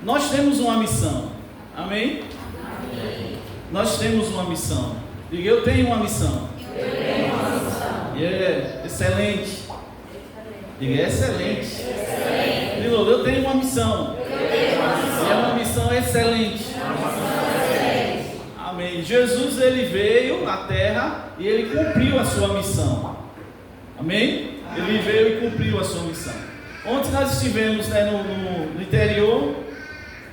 Nós temos uma missão. Amém? Amém. Nós temos uma missão. Diga, eu tenho uma missão. Eu tenho uma missão. Excelente. Diga, excelente. Excelente. De novo, eu tenho uma missão. Eu tenho uma missão. E é uma missão excelente. É uma missão excelente. Amém. Jesus, ele veio à terra e ele cumpriu a sua missão. Amém? Ele veio e cumpriu a sua missão. Ontem nós estivemos, no interior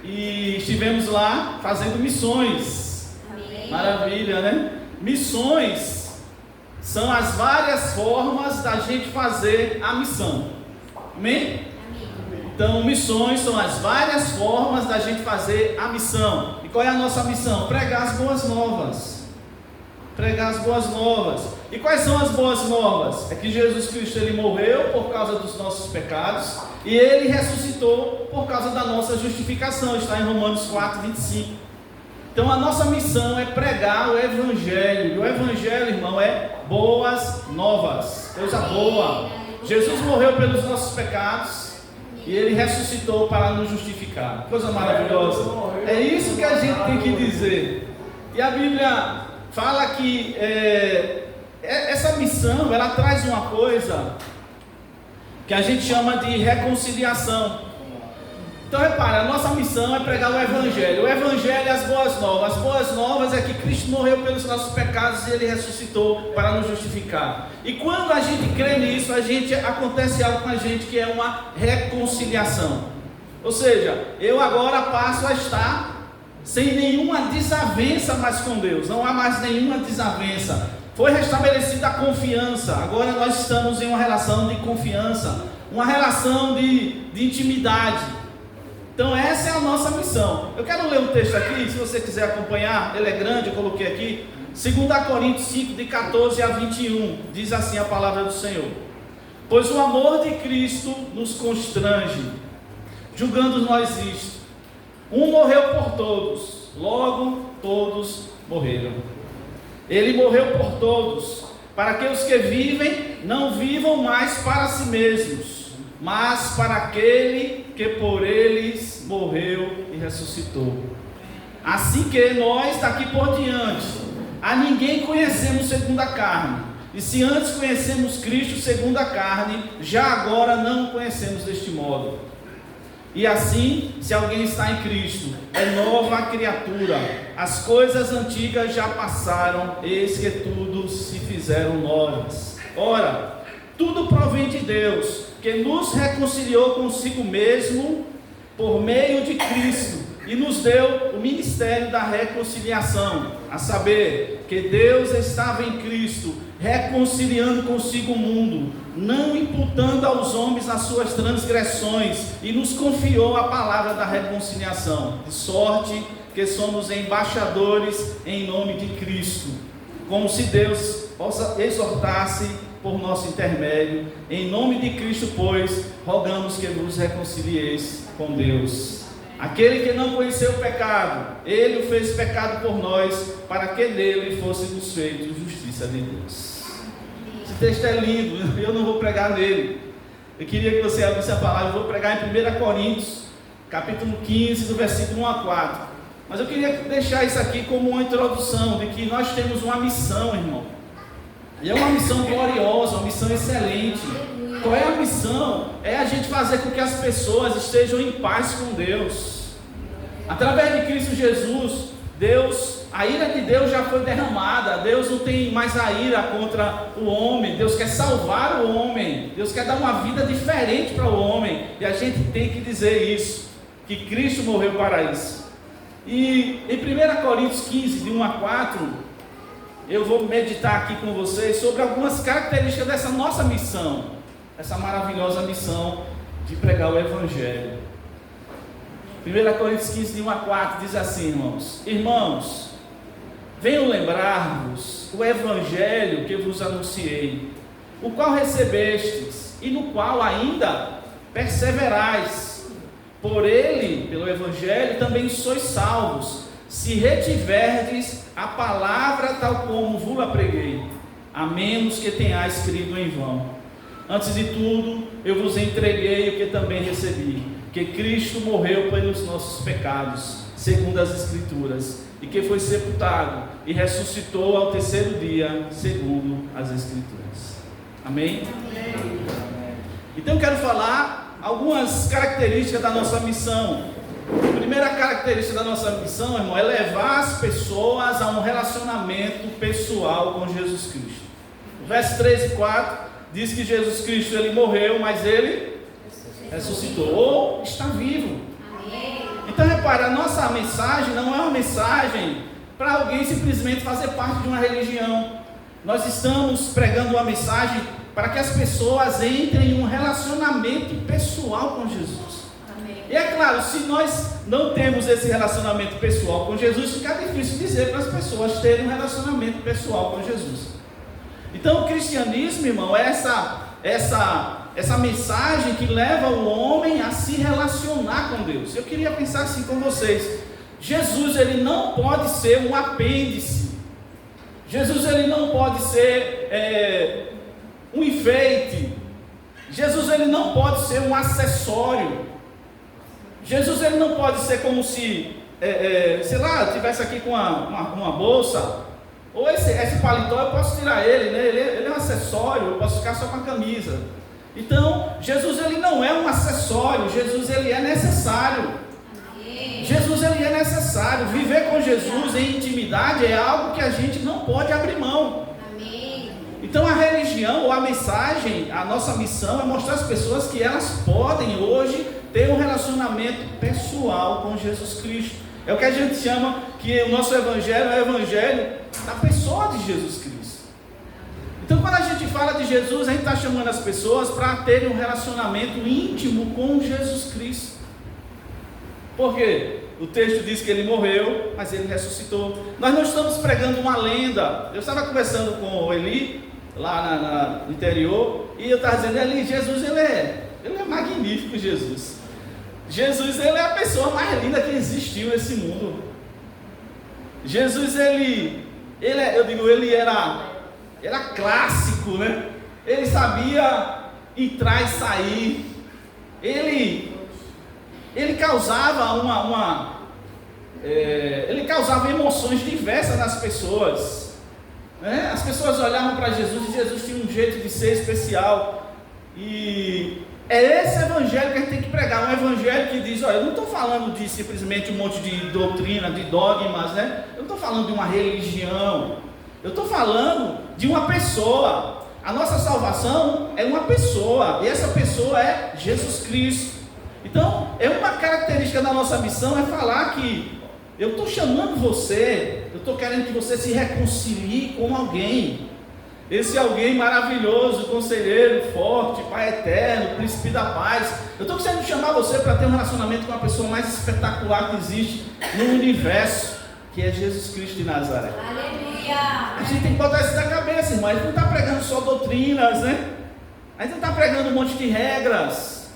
e estivemos lá fazendo missões. Amém. Maravilha, né? Missões são as várias formas da gente fazer a missão. Amém? Então, missões são as várias formas da gente fazer a missão. E qual é a nossa missão? Pregar as boas novas. Pregar as boas novas. E quais são as boas novas? É que Jesus Cristo, ele morreu por causa dos nossos pecados e ele ressuscitou por causa da nossa justificação. Está em Romanos 4, 25. Então, a nossa missão é pregar o Evangelho. E o Evangelho, irmão, é boas novas. Coisa boa. Jesus morreu pelos nossos pecados e ele ressuscitou para nos justificar. Coisa maravilhosa. É isso que a gente tem que dizer. E a Bíblia fala que essa missão, ela traz uma coisa que a gente chama de reconciliação. Então repare, a nossa missão é pregar o Evangelho. O Evangelho é as boas novas. As boas novas é que Cristo morreu pelos nossos pecados e ele ressuscitou para nos justificar. E quando a gente crê nisso, acontece algo com a gente que é uma reconciliação. Ou seja, eu agora passo a estar sem nenhuma desavença mais com Deus. Não há mais nenhuma desavença. Foi restabelecida a confiança. Agora nós estamos em uma relação de confiança, uma relação de intimidade. Então essa é a nossa missão. Eu quero ler um texto aqui, se você quiser acompanhar, ele é grande, eu coloquei aqui, 2 Coríntios 5, de 14 a 21, diz assim a palavra do Senhor: pois o amor de Cristo nos constrange, julgando nós isto: um morreu por todos, logo todos morreram. Ele morreu por todos, para que os que vivem não vivam mais para si mesmos, mas para aquele que por eles morreu e ressuscitou. Assim que nós daqui por diante a ninguém conhecemos segundo a carne, e se antes conhecemos Cristo segundo a carne, já agora não o conhecemos deste modo. E assim, se alguém está em Cristo, é nova criatura, as coisas antigas já passaram, eis que tudo se fizeram novas. Ora, tudo provém de Deus, que nos reconciliou consigo mesmo por meio de Cristo e nos deu o ministério da reconciliação, a saber, que Deus estava em Cristo, reconciliando consigo o mundo, não imputando aos homens as suas transgressões, e nos confiou a palavra da reconciliação, de sorte que somos embaixadores em nome de Cristo, como se Deus possa exortar-se por nosso intermédio. Em nome de Cristo, pois, rogamos que vos reconcilieis com Deus. Aquele que não conheceu o pecado, ele o fez pecado por nós, para que nele fôssemos feitos justiça de Deus. Esse texto é lindo, eu não vou pregar nele. Eu queria que você abrisse a palavra. Eu vou pregar em 1 Coríntios, capítulo 15, do versículo 1 a 4. Mas eu queria deixar isso aqui como uma introdução, de que nós temos uma missão, irmão. E é uma missão gloriosa, uma missão excelente. Qual é a missão? É a gente fazer com que as pessoas estejam em paz com Deus. Através de Cristo Jesus, a ira de Deus já foi derramada. Deus não tem mais a ira contra o homem. Deus quer salvar o homem. Deus quer dar uma vida diferente para o homem. E a gente tem que dizer isso, que Cristo morreu para isso. E em 1 Coríntios 15, de 1 a 4, eu vou meditar aqui com vocês sobre algumas características dessa nossa missão, essa maravilhosa missão de pregar o Evangelho. 1 Coríntios 15, de 1 a 4, diz assim, irmãos: irmãos, venho lembrar-vos o Evangelho que vos anunciei, o qual recebestes e no qual ainda perseverais. Por ele, pelo Evangelho, também sois salvos, se retiverdes a palavra tal como vos-la preguei, a menos que tenhais crido em vão. Antes de tudo, eu vos entreguei o que também recebi, que Cristo morreu pelos nossos pecados, segundo as Escrituras, e que foi sepultado e ressuscitou ao terceiro dia, segundo as Escrituras. Amém? Amém. Então eu quero falar algumas características da nossa missão. A primeira característica da nossa missão, irmão, é levar as pessoas a um relacionamento pessoal com Jesus Cristo. O verso 3 e 4 diz que Jesus Cristo ele morreu, mas ele ressuscitou, ou está vivo. Amém. Então repare, a nossa mensagem não é uma mensagem para alguém simplesmente fazer parte de uma religião. Nós estamos pregando uma mensagem para que as pessoas entrem em um relacionamento pessoal com Jesus. Amém. E é claro, se nós não temos esse relacionamento pessoal com Jesus, fica difícil dizer para as pessoas terem um relacionamento pessoal com Jesus. Então o cristianismo, irmão, é essa mensagem que leva o homem a se relacionar com Deus. Eu queria pensar assim com vocês: Jesus ele não pode ser um apêndice. Jesus ele não pode ser um enfeite. Jesus ele não pode ser um acessório. Jesus ele não pode ser como se, sei lá, eu tivesse aqui com uma bolsa, ou esse paletó eu posso tirar ele, né? Ele é um acessório, eu posso ficar só com a camisa. Então, Jesus ele não é um acessório, Jesus ele é necessário. Amém. Jesus ele é necessário. Viver com Jesus em intimidade é algo que a gente não pode abrir mão. Amém. Então a religião ou a mensagem, a nossa missão é mostrar às pessoas que elas podem hoje ter um relacionamento pessoal com Jesus Cristo. É o que a gente chama que o nosso evangelho é o evangelho da pessoa de Jesus Cristo. Então quando a gente fala de Jesus, a gente está chamando as pessoas para terem um relacionamento íntimo com Jesus Cristo. Por quê? O texto diz que ele morreu, mas ele ressuscitou. Nós não estamos pregando uma lenda. Eu estava conversando com o Eli, lá no interior, e eu estava dizendo: Eli, Jesus ele é magnífico. Jesus ele é a pessoa mais linda que existiu nesse mundo. Jesus ele era clássico, né? Ele sabia entrar e sair. Ele causava ele causava emoções diversas nas pessoas, né? As pessoas olhavam para Jesus e Jesus tinha um jeito de ser especial. E é esse evangelho que a gente tem que pregar, um evangelho que diz: olha, eu não estou falando de simplesmente um monte de doutrina, de dogmas, né? Eu não estou falando de uma religião, eu estou falando de uma pessoa. A nossa salvação é uma pessoa, e essa pessoa é Jesus Cristo. Então, é uma característica da nossa missão é falar que eu estou chamando você, eu estou querendo que você se reconcilie com alguém. Esse alguém maravilhoso, conselheiro, forte, Pai eterno, príncipe da paz. Eu estou querendo chamar você para ter um relacionamento com a pessoa mais espetacular que existe no universo, que é Jesus Cristo de Nazaré. Aleluia. A gente tem que botar isso na cabeça, irmão. A gente não está pregando só doutrinas, né? A gente não está pregando um monte de regras.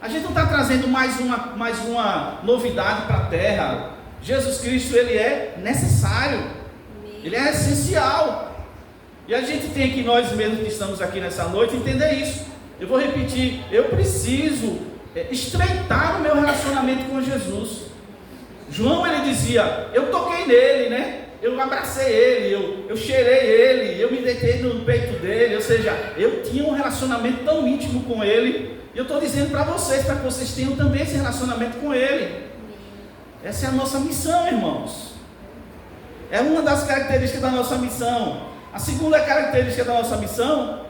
A gente não está trazendo mais uma novidade para a terra. Jesus Cristo ele é necessário. Ele é essencial. E a gente tem que, nós mesmos que estamos aqui nessa noite, entender isso. Eu vou repetir: eu preciso estreitar o meu relacionamento com Jesus. João ele dizia: eu toquei nele, né? Eu abracei ele, eu cheirei ele, eu me deitei no peito dele. Ou seja, eu tinha um relacionamento tão íntimo com ele. E eu estou dizendo para vocês, para que vocês tenham também esse relacionamento com ele. Essa é a nossa missão, irmãos. É uma das características da nossa missão. A segunda característica da nossa missão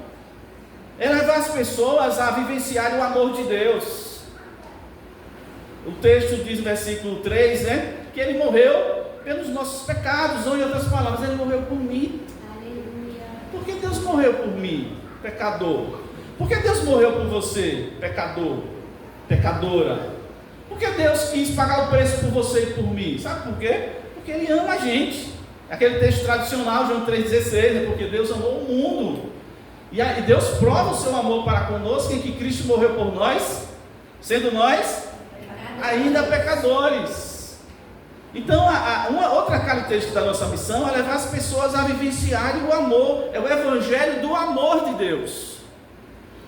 é levar as pessoas a vivenciarem o amor de Deus. O texto diz no versículo 3, né? Que ele morreu pelos nossos pecados, ou em outras palavras, ele morreu por mim. Aleluia. Por que Deus morreu por mim, pecador? Por que Deus morreu por você, pecador, pecadora? Por que Deus quis pagar o preço por você e por mim? Sabe por quê? Porque Ele ama a gente. Aquele texto tradicional, João 3,16, é porque Deus amou o mundo. E Deus prova o seu amor para conosco em que Cristo morreu por nós, sendo nós ainda pecadores. Então, uma outra característica da nossa missão é levar as pessoas a vivenciarem o amor, é o evangelho do amor de Deus.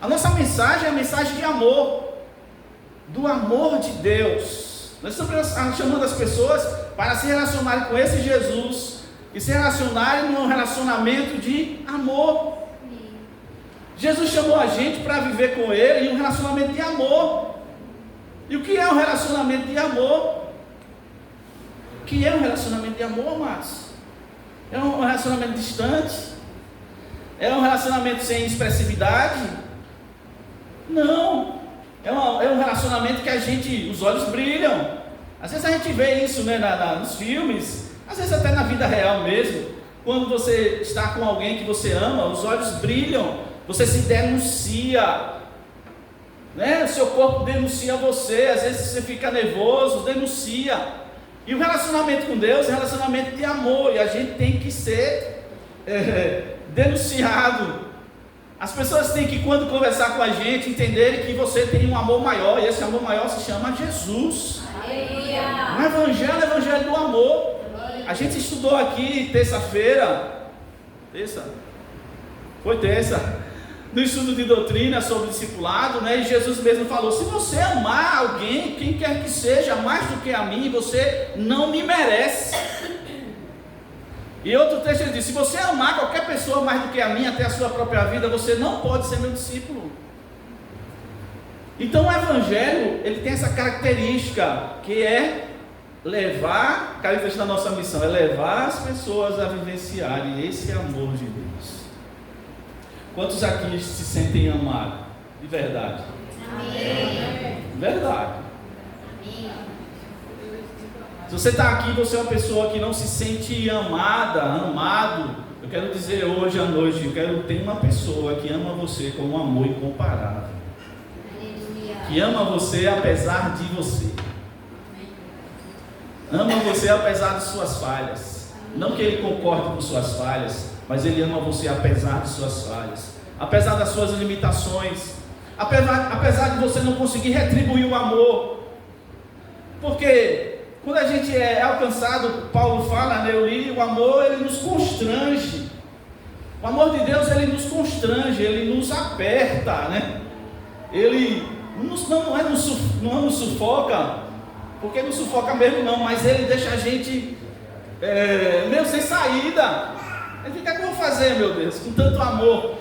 A nossa mensagem é a mensagem de amor. do amor de Deus. Nós estamos chamando as pessoas para se relacionarem com esse Jesus e se relacionarem num relacionamento de amor. Jesus chamou a gente para viver com Ele em um relacionamento de amor. E o que é um relacionamento de amor? O que é um relacionamento de amor, amados? É um relacionamento distante? É um relacionamento sem expressividade? Não. É um relacionamento que os olhos brilham. Às vezes a gente vê isso, né, nos filmes, às vezes até na vida real mesmo. Quando você está com alguém que você ama, os olhos brilham, você se denuncia, né? O seu corpo denuncia você, às vezes você fica nervoso, denuncia. E o relacionamento com Deus é um relacionamento de amor, e a gente tem que ser denunciado. As pessoas têm que, quando conversar com a gente, entenderem que você tem um amor maior, e esse amor maior se chama Jesus. O Evangelho é o Evangelho do amor. A gente estudou aqui terça-feira, no estudo de doutrina sobre discipulado, né? E Jesus mesmo falou: se você amar alguém, quem quer que seja, mais do que a mim, você não me merece. E outro texto ele diz: se você amar qualquer pessoa mais do que a mim, até a sua própria vida, você não pode ser meu discípulo. Então o Evangelho, ele tem essa característica, que é levar, característica da nossa missão, é levar as pessoas a vivenciarem esse amor de Deus. Quantos aqui se sentem amados? De verdade? Amém. Verdade. Amém. Se você está aqui, você é uma pessoa que não se sente amado, eu quero dizer hoje à noite, eu quero ter uma pessoa que ama você com um amor incomparável. Aleluia. Que ama você apesar de você. Ama você apesar de suas falhas. Não que ele concorde com suas falhas, mas ele ama você apesar de suas falhas, apesar das suas limitações, apesar de você não conseguir retribuir o amor. Porque quando a gente é alcançado, Paulo fala, né, eu li, o amor ele nos constrange. O amor de Deus ele nos constrange, ele nos aperta, né? Ele não nos sufoca, porque não sufoca mesmo não, mas ele deixa a gente meio sem saída. Ele fica: o que eu vou fazer, meu Deus, com tanto amor?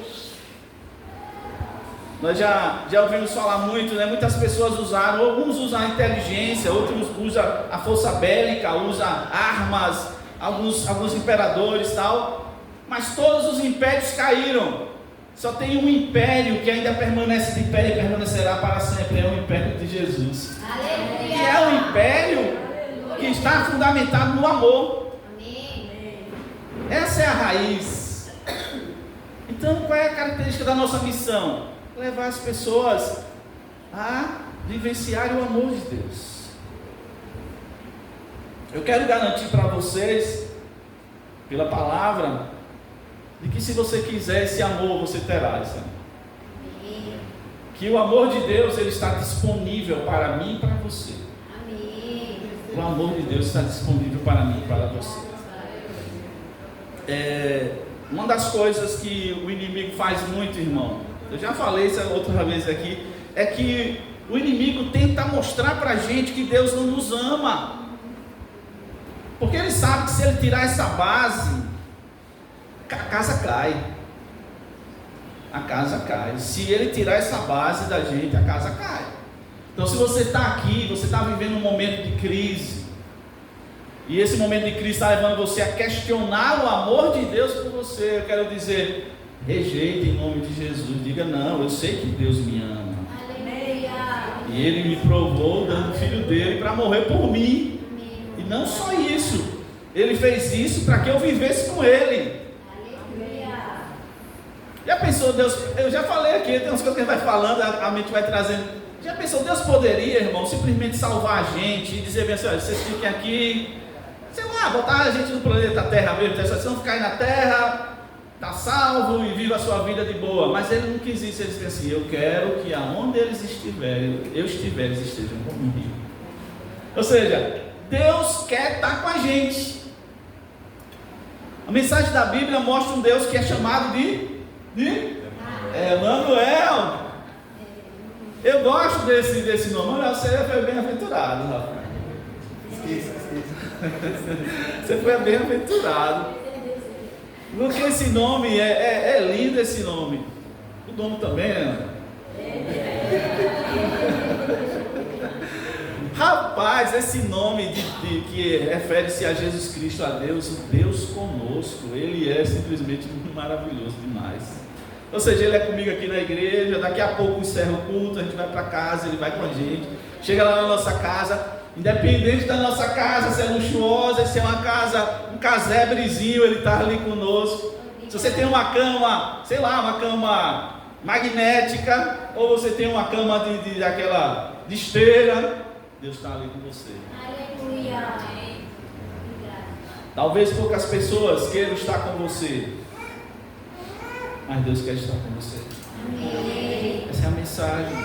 Nós já ouvimos falar muito, né? Muitas pessoas usaram, alguns usam a inteligência, outros usam a força bélica, usam armas, alguns imperadores e tal, mas todos os impérios caíram. Só tem um império que ainda permanece de pé e permanecerá para sempre, é o império de Jesus. Aleluia. Que é um império que está fundamentado no amor. Amém. Essa é a raiz. Então, qual é a característica da nossa missão? Levar as pessoas a vivenciarem o amor de Deus. Eu quero garantir para vocês, pela palavra, de que se você quiser esse amor, você terá esse amor. Amém. Que o amor de Deus ele está disponível para mim e para você. Amém. O amor de Deus está disponível para mim e para você. Uma das coisas que o inimigo faz muito, irmão, eu já falei isso outra vez aqui, é que o inimigo tenta mostrar para a gente que Deus não nos ama, porque ele sabe que se ele tirar essa base, a casa cai. A casa cai. Se ele tirar essa base da gente, a casa cai. Então, se você está aqui, você está vivendo um momento de crise, e esse momento de crise está levando você a questionar o amor de Deus por você, eu quero dizer: rejeite em nome de Jesus. Diga: não, eu sei que Deus me ama. Aleluia. E Ele me provou dando o filho dele para morrer por mim. Amém. E não só isso, Ele fez isso para que eu vivesse com Ele. Aleluia. Já pensou, Deus, eu já falei aqui, tem umas coisas que a gente vai falando, a mente vai trazendo. Já pensou, Deus poderia, irmão, simplesmente salvar a gente e dizer bem assim: olha, vocês fiquem aqui, sei lá, botar a gente no planeta Terra mesmo, vocês vão ficar aí na Terra, está salvo e viva a sua vida de boa. Mas Ele não quis isso, Ele disse assim: eu quero que aonde eles estiverem, eles estejam comigo. Ou seja, Deus quer estar com a gente. A mensagem da Bíblia mostra um Deus que é chamado de Emanuel. Eu gosto desse nome. Olha, você foi bem-aventurado, rapaz. Esqueça. Você foi bem-aventurado. Porque esse nome é lindo, esse nome. O nome também, né? Rapaz, esse nome que refere-se a Jesus Cristo, a Deus, o Deus conosco, Ele é simplesmente maravilhoso demais. Ou seja, Ele é comigo aqui na igreja, daqui a pouco encerra o culto, a gente vai para casa, Ele vai com a gente, chega lá na nossa casa, independente da nossa casa, se é luxuosa, se é uma casa, um casebrezinho, Ele está ali conosco. Se você tem uma cama, sei lá, uma cama magnética, ou você tem uma cama de esteira, Deus está ali com você. Aleluia. Talvez poucas pessoas queiram estar com você, mas Deus quer estar com você. Amém. Essa é a mensagem,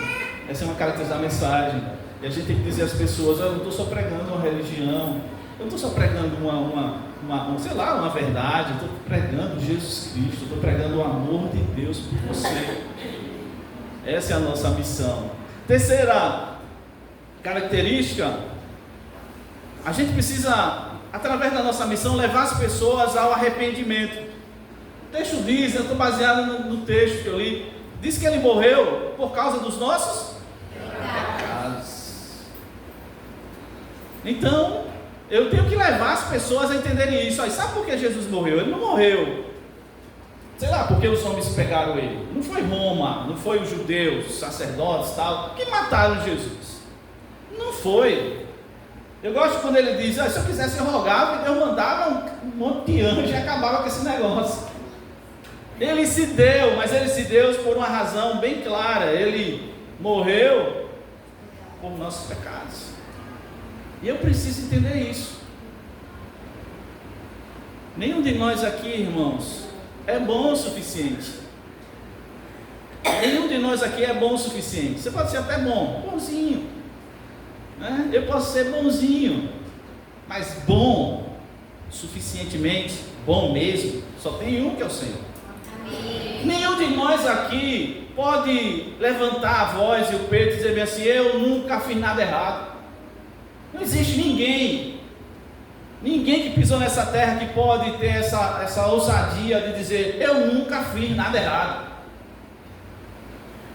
essa é uma característica da mensagem. E a gente tem que dizer às pessoas: eu não estou só pregando uma religião, eu não estou só pregando uma verdade, eu estou pregando Jesus Cristo, eu estou pregando o amor de Deus por você. Essa é a nossa missão. Terceira característica, a gente precisa, através da nossa missão, levar as pessoas ao arrependimento. O texto diz, eu estou baseado no texto que eu li, diz que Ele morreu por causa dos nossos pecados. Então, eu tenho que levar as pessoas a entenderem isso. Aí, sabe por que Jesus morreu? Ele não morreu, sei lá, porque os homens pegaram Ele. Não foi Roma, não foi os judeus, os sacerdotes, tal, que mataram Jesus. Não foi. Eu gosto quando ele diz: se eu quisesse eu rogava, e Deus mandava um monte de anjo e acabava com esse negócio. Ele se deu, mas ele se deu por uma razão bem clara. Ele morreu por nossos pecados. E eu preciso entender isso. Nenhum de nós aqui, irmãos, é bom o suficiente. Nenhum de nós aqui é bom o suficiente. Você pode ser até bonzinho. Eu posso ser bonzinho, mas bom, suficientemente, bom mesmo, só tem um, que é o Senhor. Amém. Nenhum de nós aqui pode levantar a voz e o peito e dizer bem assim: eu nunca fiz nada errado. Não existe ninguém que pisou nessa terra que pode ter essa ousadia de dizer: eu nunca fiz nada errado.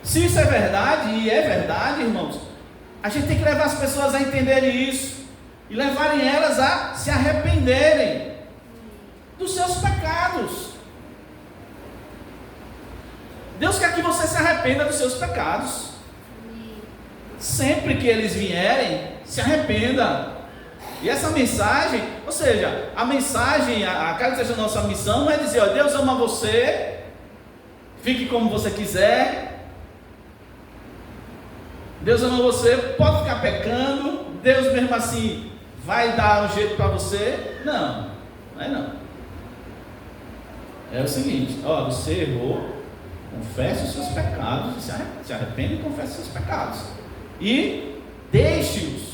Se isso é verdade, e é verdade, irmãos, a gente tem que levar as pessoas a entenderem isso e levarem elas a se arrependerem dos seus pecados. Deus quer que você se arrependa dos seus pecados. Sempre que eles vierem, se arrependa. E essa mensagem, ou seja, a mensagem, a característica da nossa missão não é dizer: Deus ama você, fique como você quiser. Deus ama você, pode ficar pecando, Deus mesmo assim vai dar um jeito para você. Não, não é não. É o seguinte: você errou, confesse os seus pecados, se arrepende e confesse os seus pecados, e deixe-os.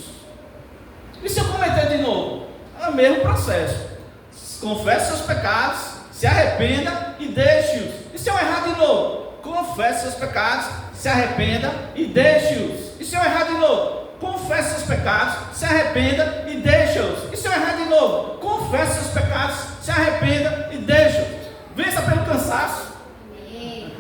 E se eu cometer de novo? É o mesmo processo. Confesse seus pecados, se arrependa e deixe-os. E se eu errar de novo? Confesse seus pecados, se arrependa e deixe-os. E se eu errar de novo? Confesse seus pecados, se arrependa e deixe-os. E se eu errar de novo? Confesse seus pecados, se arrependa e deixe-os. Vença pelo cansaço. Amém.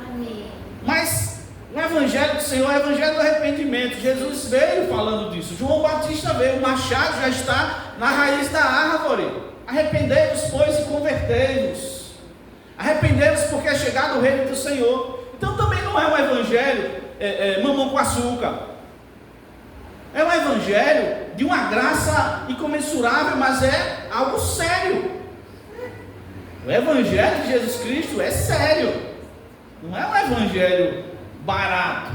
Amém. Mas o Evangelho do Senhor é o Evangelho do arrependimento. Jesus veio falando disso. João Batista veio. O machado já está na raiz da árvore. Arrependei-vos, pois, e convertei-vos. Arrependei-vos, porque é chegado o reino do Senhor. Então também não é um evangelho mamão com açúcar. É um evangelho de uma graça incomensurável, mas é algo sério. O evangelho de Jesus Cristo é sério. Não é um evangelho barato.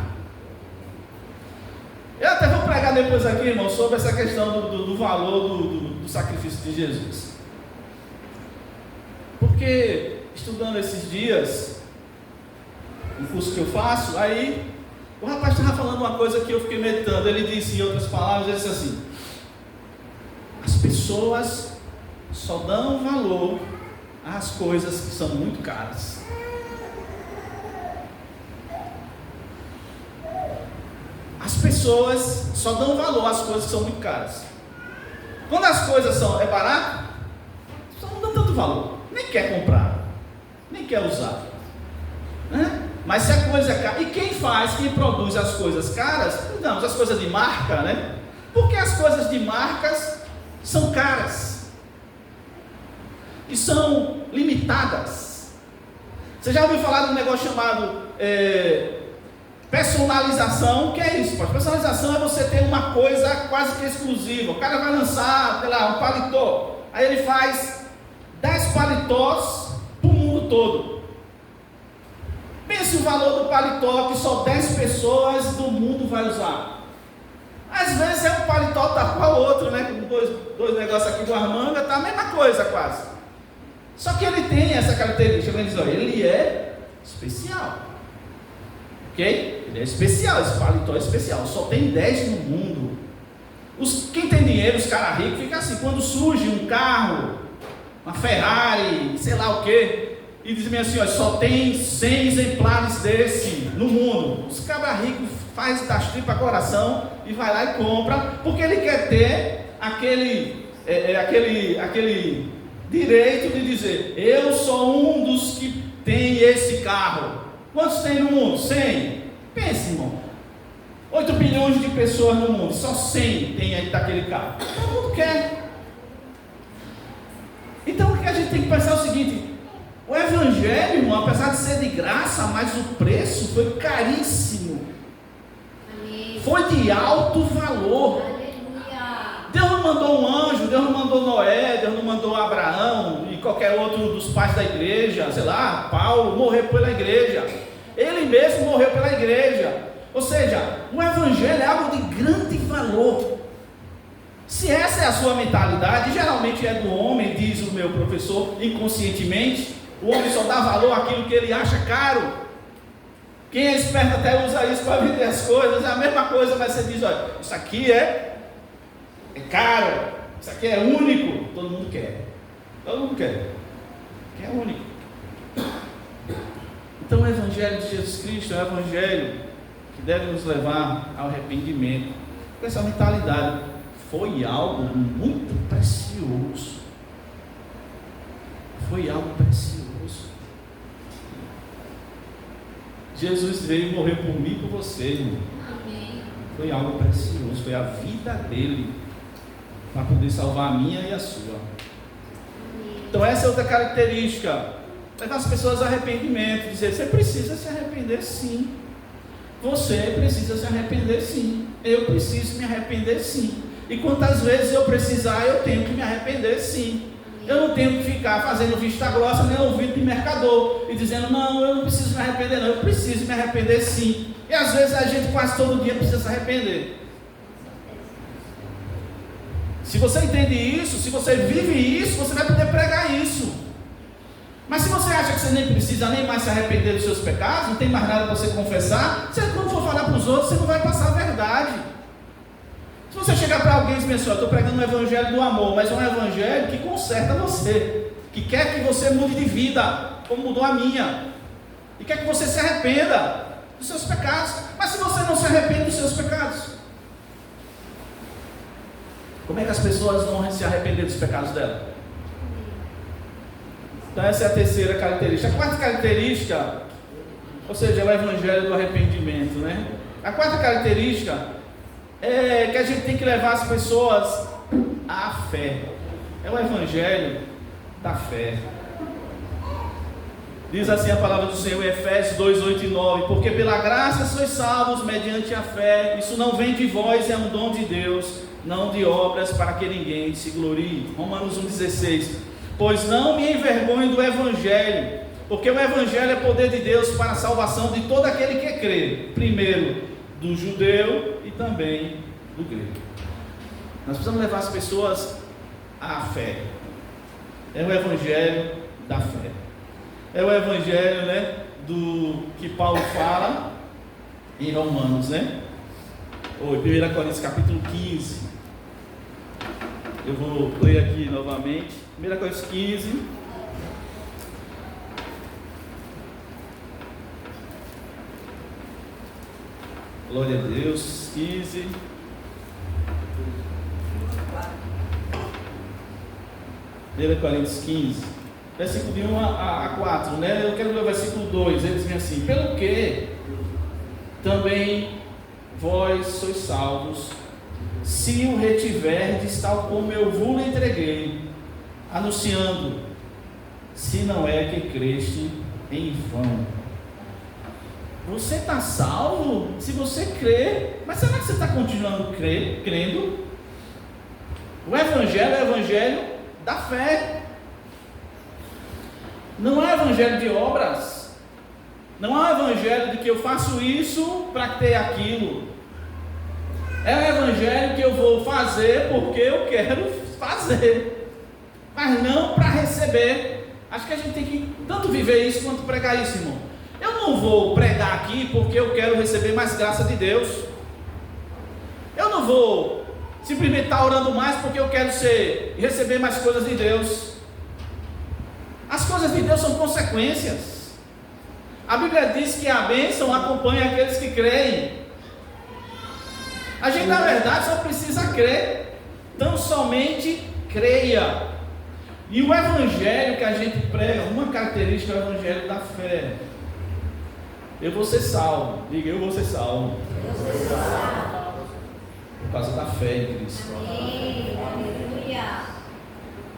Eu até vou pregar depois aqui, irmão, sobre essa questão do valor do sacrifício de Jesus. Porque estudando esses dias, um curso que eu faço, aí o rapaz estava falando uma coisa que eu fiquei meditando. Ele disse, em outras palavras, ele disse assim: as pessoas só dão valor às coisas que são muito caras. pessoas só dão valor às coisas que são muito caras. Quando as coisas é barato, só não dão tanto valor, nem quer comprar, nem quer usar, né? Mas se a coisa é cara, e quem produz as coisas caras, digamos, as coisas de marca, né? Porque as coisas de marcas são caras e são limitadas. Você já ouviu falar de um negócio chamado personalização? O que é isso? Personalização é você ter uma coisa quase que exclusiva. O cara vai lançar, sei lá, um paletó, aí ele faz 10 paletós para o mundo todo. Pense o valor do paletó que só 10 pessoas do mundo vai usar. Às vezes é um paletó tá com o outro, né? Com dois negócios aqui, duas mangas, tá a mesma coisa quase. Só que ele tem essa característica, ele é especial. Ok? Ele é especial, esse paletó é especial. Só tem 10 no mundo. Quem tem dinheiro, os caras ricos, fica assim, quando surge um carro, uma Ferrari, sei lá o que, e dizem assim, ó, só tem 100 exemplares desse no mundo. Os cabras ricos fazem das tripas coração e vai lá e compra, porque ele quer ter aquele direito de dizer, eu sou um dos que tem esse carro. Quantos tem no mundo? 100. Pense, irmão, 8 bilhões de pessoas no mundo, só 100 tem aí daquele carro. Todo mundo quer. Então o que a gente tem que pensar é o seguinte: o evangelho, irmão, apesar de ser de graça, mas o preço foi caríssimo. Amém. Foi de alto valor. Aleluia. Deus não mandou um anjo, Deus não mandou Noé, Deus não mandou Abraão e qualquer outro dos pais da igreja, sei lá, Paulo, morrer pela igreja. Ele mesmo morreu pela igreja. Ou seja, o evangelho é algo de grande valor. Se essa é a sua mentalidade, geralmente é do homem, diz o meu professor, inconscientemente. O homem só dá valor àquilo que ele acha caro. Quem é esperto até usa isso para vender as coisas. É a mesma coisa, mas você diz, olha, isso aqui é caro, isso aqui é único. Todo mundo quer. Todo mundo quer. Que é único. Então o evangelho de Jesus Cristo é o evangelho que deve nos levar ao arrependimento. Com essa mentalidade, foi algo muito precioso. Foi algo precioso. Jesus veio morrer por mim e por você, irmão. Amém. Foi algo precioso, foi a vida dele para poder salvar a minha e a sua. Amém. Então essa é outra característica, levar as pessoas ao arrependimento, dizer, você precisa se arrepender sim. Você precisa se arrepender sim. Eu preciso me arrepender sim. E quantas vezes eu precisar, eu tenho que me arrepender sim. Eu não tenho que ficar fazendo vista grossa, nem ouvido de mercador, e dizendo, não, eu não preciso me arrepender não, eu preciso me arrepender sim. E às vezes a gente quase todo dia precisa se arrepender. Se você entende isso, se você vive isso, você vai poder pregar isso. Mas se você acha que você nem precisa nem mais se arrepender dos seus pecados, não tem mais nada para você confessar, você quando for falar para os outros, você não vai passar a verdade. Se você chegar para alguém e dizer assim, eu estou pregando um evangelho do amor, mas é um evangelho que conserta você, que quer que você mude de vida, como mudou a minha, e quer que você se arrependa dos seus pecados. Mas se você não se arrepende dos seus pecados, como é que as pessoas vão se arrepender dos pecados dela? Então essa é a terceira característica. A quarta característica, ou seja, é o evangelho do arrependimento, né? A quarta característica é que a gente tem que levar as pessoas à fé. É o evangelho da fé. Diz assim a palavra do Senhor em Efésios 2, 8 e 9: porque pela graça sois salvos mediante a fé. Isso não vem de vós, é um dom de Deus, não de obras, para que ninguém se glorie. Romanos 1,16: pois não me envergonho do evangelho, porque o evangelho é poder de Deus para a salvação de todo aquele que crê, primeiro do judeu e também do grego. Nós precisamos levar as pessoas à fé. É o evangelho da fé. É o evangelho, né, do que Paulo fala em Romanos, né? Ou em 1 Coríntios capítulo 15. Eu vou ler aqui novamente. 1 Coríntios 15. Glória a Deus. 15. Coríntios 15, versículo de 1 a 4, né? Eu quero ler o versículo 2, ele diz assim: pelo que também vós sois salvos, se o retiverdes tal como eu vos entreguei, anunciando, se não é que creste em vão. Você está salvo se você crê, mas será que você está continuando crendo? O Evangelho é o Evangelho da fé, não é Evangelho de obras, não é o Evangelho de que eu faço isso para ter aquilo, é o Evangelho que eu vou fazer porque eu quero fazer, mas não para receber. Acho que a gente tem que tanto viver isso quanto pregar isso, irmão. Eu não vou pregar aqui porque eu quero receber mais graça de Deus. Eu não vou simplesmente estar orando mais porque eu quero receber mais coisas de Deus. As coisas de Deus são consequências. A Bíblia diz que a bênção acompanha aqueles que creem. A gente na verdade só precisa crer. Então somente creia. E o Evangelho que a gente prega, uma característica do Evangelho da fé: eu vou ser salvo. Diga, eu vou ser salvo. Eu vou ser salvo. Por causa da fé em Cristo. Amém. Aleluia.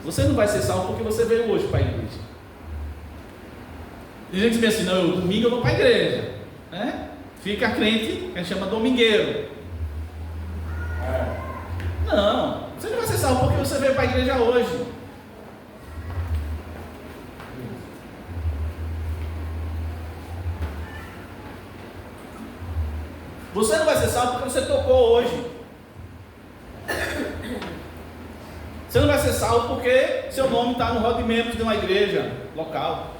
Você não vai ser salvo porque você veio hoje para a igreja. Tem gente que diz assim: não, domingo eu vou para a igreja, né? Fica crente, que a gente chama domingueiro. Não, você não vai ser salvo porque você veio para a igreja hoje. Você não vai ser salvo porque você tocou hoje. Você não vai ser salvo porque seu nome está no rol de membros de uma igreja local.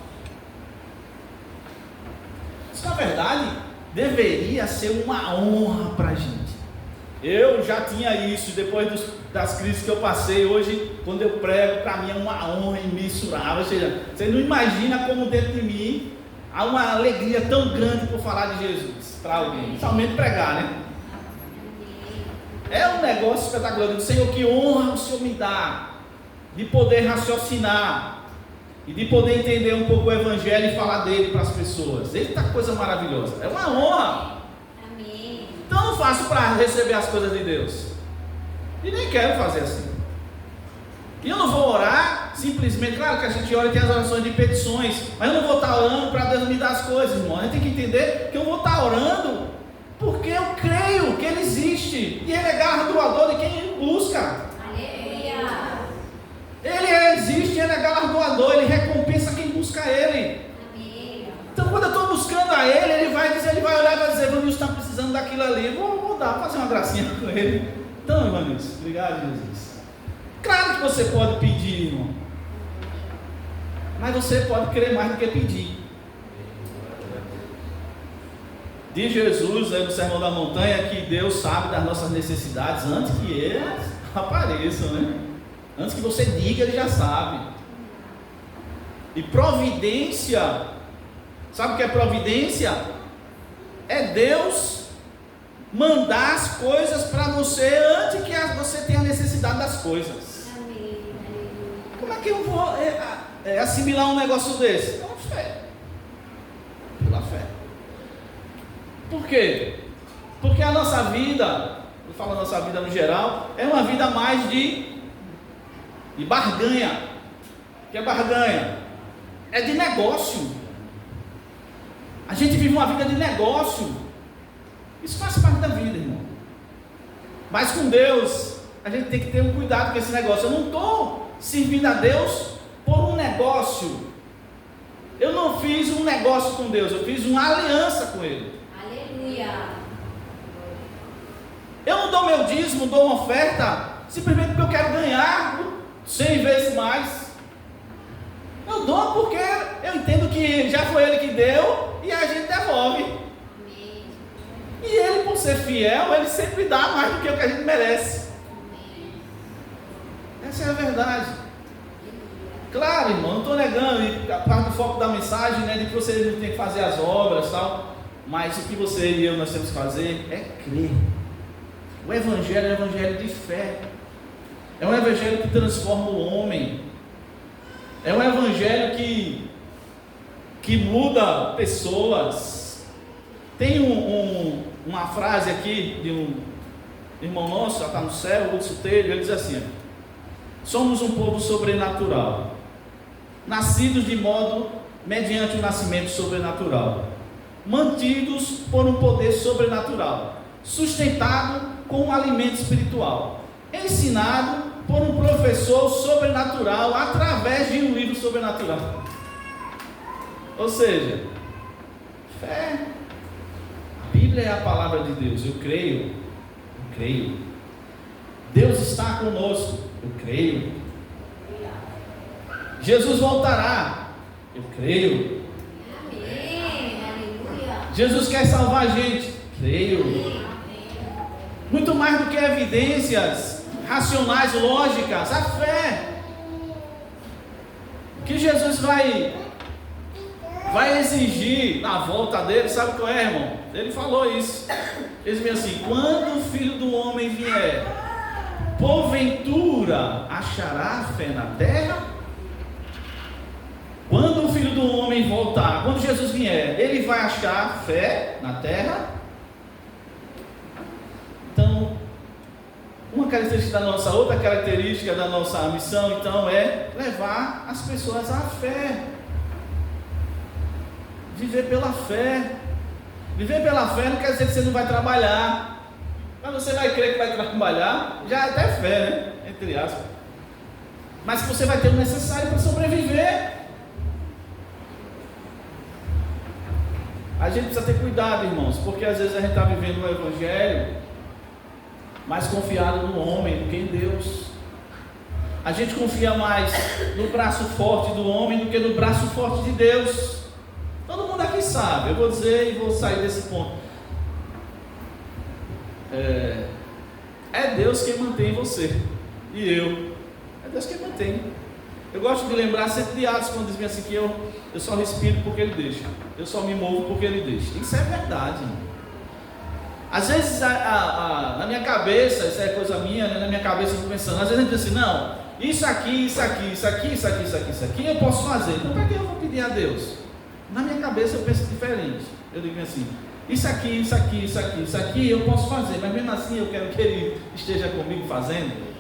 Isso na verdade deveria ser uma honra para a gente. Eu já tinha isso depois das crises que eu passei. Hoje, quando eu prego, para mim é uma honra imensurável. Ou seja, você não imagina como dentro de mim há uma alegria tão grande por falar de Jesus para alguém, somente pregar, né? É um negócio espetacular. Eu digo: Senhor, que honra o Senhor me dá de poder raciocinar e de poder entender um pouco o Evangelho e falar dele para as pessoas. Eita, coisa maravilhosa, é uma honra. Amém. Então eu não faço para receber as coisas de Deus, e nem quero fazer assim. E eu não vou orar simplesmente, claro que a gente ora e tem as orações de petições, mas eu não vou estar orando para Deus me dar as coisas, irmão. A gente tem que entender que eu vou estar orando porque eu creio que Ele existe, e Ele é galardoador de quem busca. Aleluia. Ele existe, Ele é galardoador, Ele recompensa quem busca Ele. Amém. Então quando eu estou buscando a Ele, Ele vai olhar e vai dizer: Evanilson está precisando daquilo ali, vou dar, fazer uma gracinha com Ele. Então, Evanilson, obrigado, Jesus. Claro que você pode pedir, irmão, mas você pode crer mais do que pedir. Diz Jesus, no Sermão da Montanha, que Deus sabe das nossas necessidades antes que elas apareçam, né? Antes que você diga, Ele já sabe. E providência, sabe o que é providência? É Deus mandar as coisas para você antes que você tenha necessidade das coisas. Como é que eu vou assimilar um negócio desse? Pela fé. Pela fé. Por quê? Porque a nossa vida, eu falo a nossa vida no geral, é uma vida mais de barganha. O que é barganha? É de negócio. A gente vive uma vida de negócio. Isso faz parte da vida, irmão. Mas com Deus, a gente tem que ter um cuidado com esse negócio. Eu não estou servindo a Deus por um negócio. Eu não fiz um negócio com Deus, eu fiz uma aliança com Ele. Aleluia. Eu não dou meu dízimo, dou uma oferta simplesmente porque eu quero ganhar 100 vezes mais. Eu dou porque eu entendo que já foi Ele que deu e a gente devolve. Amém. E Ele, por ser fiel, Ele sempre dá mais do que o que a gente merece. Amém. Essa é a verdade. Claro, irmão, não estou negando, e a parte do foco da mensagem, né, de que você não tem que fazer as obras e tal. Mas o que você e eu nós temos que fazer é crer. O Evangelho é um Evangelho de fé. É um Evangelho que transforma o homem. É um Evangelho que muda pessoas. Tem uma frase aqui de um irmão nosso, já está no céu, o Lúcio Telho, ele diz assim: somos um povo sobrenatural, nascidos mediante o nascimento sobrenatural, mantidos por um poder sobrenatural, sustentado com um alimento espiritual, ensinado por um professor sobrenatural através de um livro sobrenatural. Ou seja, fé. A Bíblia é a palavra de Deus. Eu creio. Deus está conosco. Eu creio. Jesus voltará. Eu creio. Amém. Aleluia. Jesus quer salvar a gente. Creio. Muito mais do que evidências racionais, lógicas, a fé. Que Jesus vai exigir na volta dele, sabe o que é, irmão? Ele falou isso. Ele disse assim: quando o Filho do Homem vier, porventura achará fé na terra? Quando o Filho do Homem voltar, quando Jesus vier, ele vai achar fé na terra? Então, outra característica da nossa missão, então, é levar as pessoas à fé. Viver pela fé. Viver pela fé não quer dizer que você não vai trabalhar, mas você vai crer que vai trabalhar, já é até fé, né? Entre aspas. Mas que você vai ter o necessário para sobreviver. A gente precisa ter cuidado, irmãos, porque às vezes a gente está vivendo um evangelho mais confiado no homem do que em Deus. A gente confia mais no braço forte do homem do que no braço forte de Deus. Todo mundo aqui sabe, eu vou dizer e vou sair desse ponto. É Deus quem mantém você e eu. É Deus quem mantém. Eu gosto de lembrar sempre de Atos, quando dizem assim que eu só respiro porque Ele deixa, eu só me movo porque Ele deixa. Isso é verdade. Às vezes na minha cabeça, isso é coisa minha, né? Na minha cabeça eu estou pensando, às vezes a gente diz assim: não, isso aqui, eu posso fazer. Então para que eu vou pedir a Deus? Na minha cabeça eu penso diferente. Eu digo assim: isso aqui eu posso fazer, mas mesmo assim eu quero que Ele esteja comigo fazendo.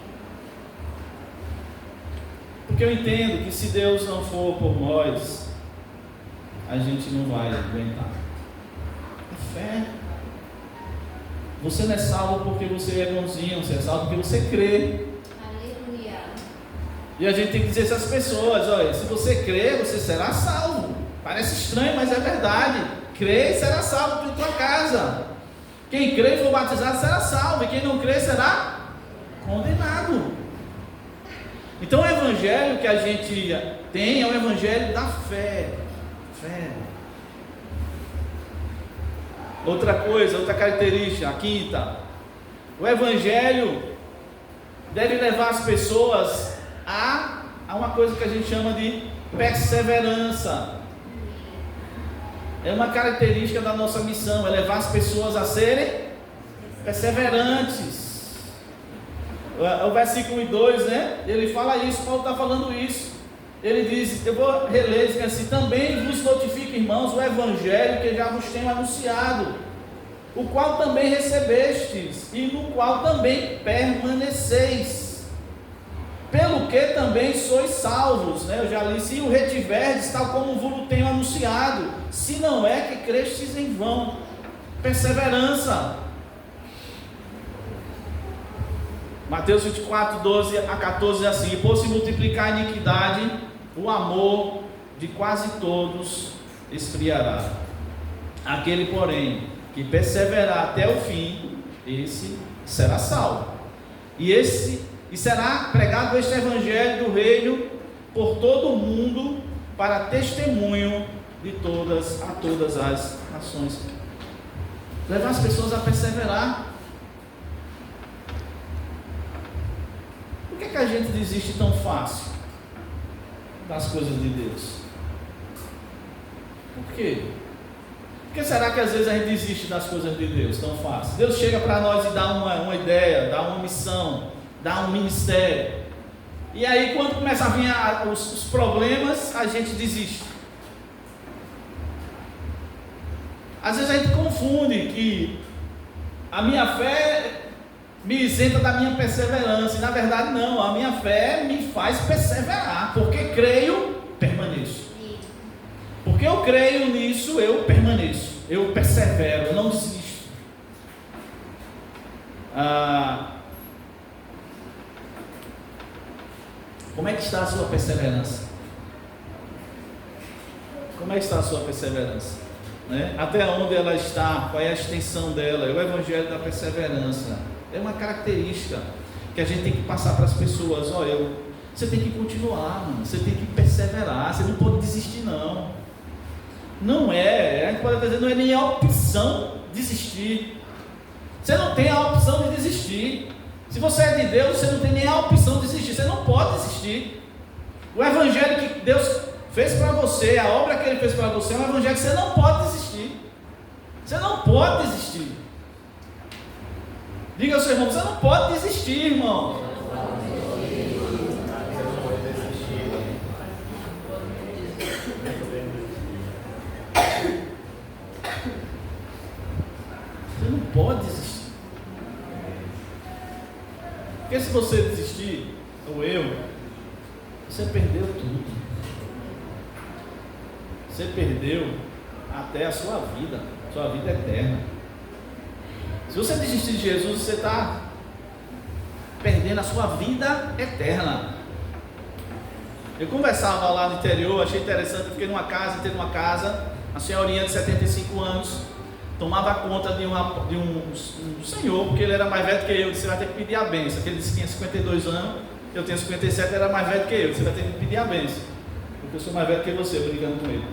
Porque eu entendo que se Deus não for por nós, a gente não vai aguentar. É fé. Você não é salvo porque você é bonzinho, você é salvo porque você crê. Aleluia. E a gente tem que dizer a essas pessoas: olha, se você crê, você será salvo. Parece estranho, mas é verdade. Crê e será salvo em tua casa. Quem crê e for batizado será salvo, e quem não crê será condenado. Então o evangelho que a gente tem é o evangelho da fé. Fé. Outra coisa, outra característica, a quinta: o evangelho deve levar as pessoas a uma coisa que a gente chama de perseverança. É uma característica da nossa missão, é levar as pessoas a serem perseverantes. O versículo 2, né? Ele fala isso, Paulo está falando isso. Ele diz, eu vou reler, diz assim: também vos notifico, irmãos, o evangelho que já vos tenho anunciado, o qual também recebestes, e no qual também permaneceis, pelo que também sois salvos, né? Eu já li: se o retiverdes, tal como vos tenho anunciado, se não é que crestes em vão. Perseverança. Mateus 24, 12 a 14 é assim: e por se multiplicar a iniquidade, o amor de quase todos esfriará. Aquele, porém, que perseverar até o fim, esse será salvo. E será pregado este evangelho do reino por todo o mundo, para testemunho de a todas as nações. Levar as pessoas a perseverar. Por que a gente desiste tão fácil das coisas de Deus? Por quê? Por que será que às vezes a gente desiste das coisas de Deus tão fácil? Deus chega para nós e dá uma ideia, dá uma missão, dá um ministério. E aí quando começa a vir os problemas, a gente desiste. Às vezes a gente confunde que a minha fé me isenta da minha perseverança. E na verdade não, a minha fé me faz perseverar. Porque creio, permaneço. Porque eu creio nisso, eu permaneço. Eu persevero, eu não desisto. Como é que está a sua perseverança? Como é que está a sua perseverança? Né? Até onde ela está? Qual é a extensão dela? É o evangelho da perseverança. É uma característica que a gente tem que passar para as pessoas. Olha, você tem que continuar, mano. Você tem que perseverar. Você não pode desistir, não. Não é. A gente pode dizer, não é nem a opção desistir. Você não tem a opção de desistir. Se você é de Deus, você não tem nem a opção de desistir. Você não pode desistir. O evangelho que Deus fez para você, a obra que Ele fez para você, é um evangelho que você não pode desistir. Você não pode desistir. Diga ao seu irmão, você não pode desistir, irmão. Você não pode desistir. Porque se você desistir, ou eu, você perdeu tudo. Você perdeu até a sua vida eterna. Se você desistir de Jesus, você está perdendo a sua vida eterna. Eu conversava lá no interior, achei interessante, eu fiquei numa casa, entrei numa casa, a senhorinha de 75 anos, tomava conta de um senhor, porque ele era mais velho que eu, você vai ter que pedir a bênção, ele disse que tinha 52 anos, eu tenho 57, ele era mais velho que eu, você vai ter que pedir a bênção, porque eu sou mais velho que você, brincando com ele.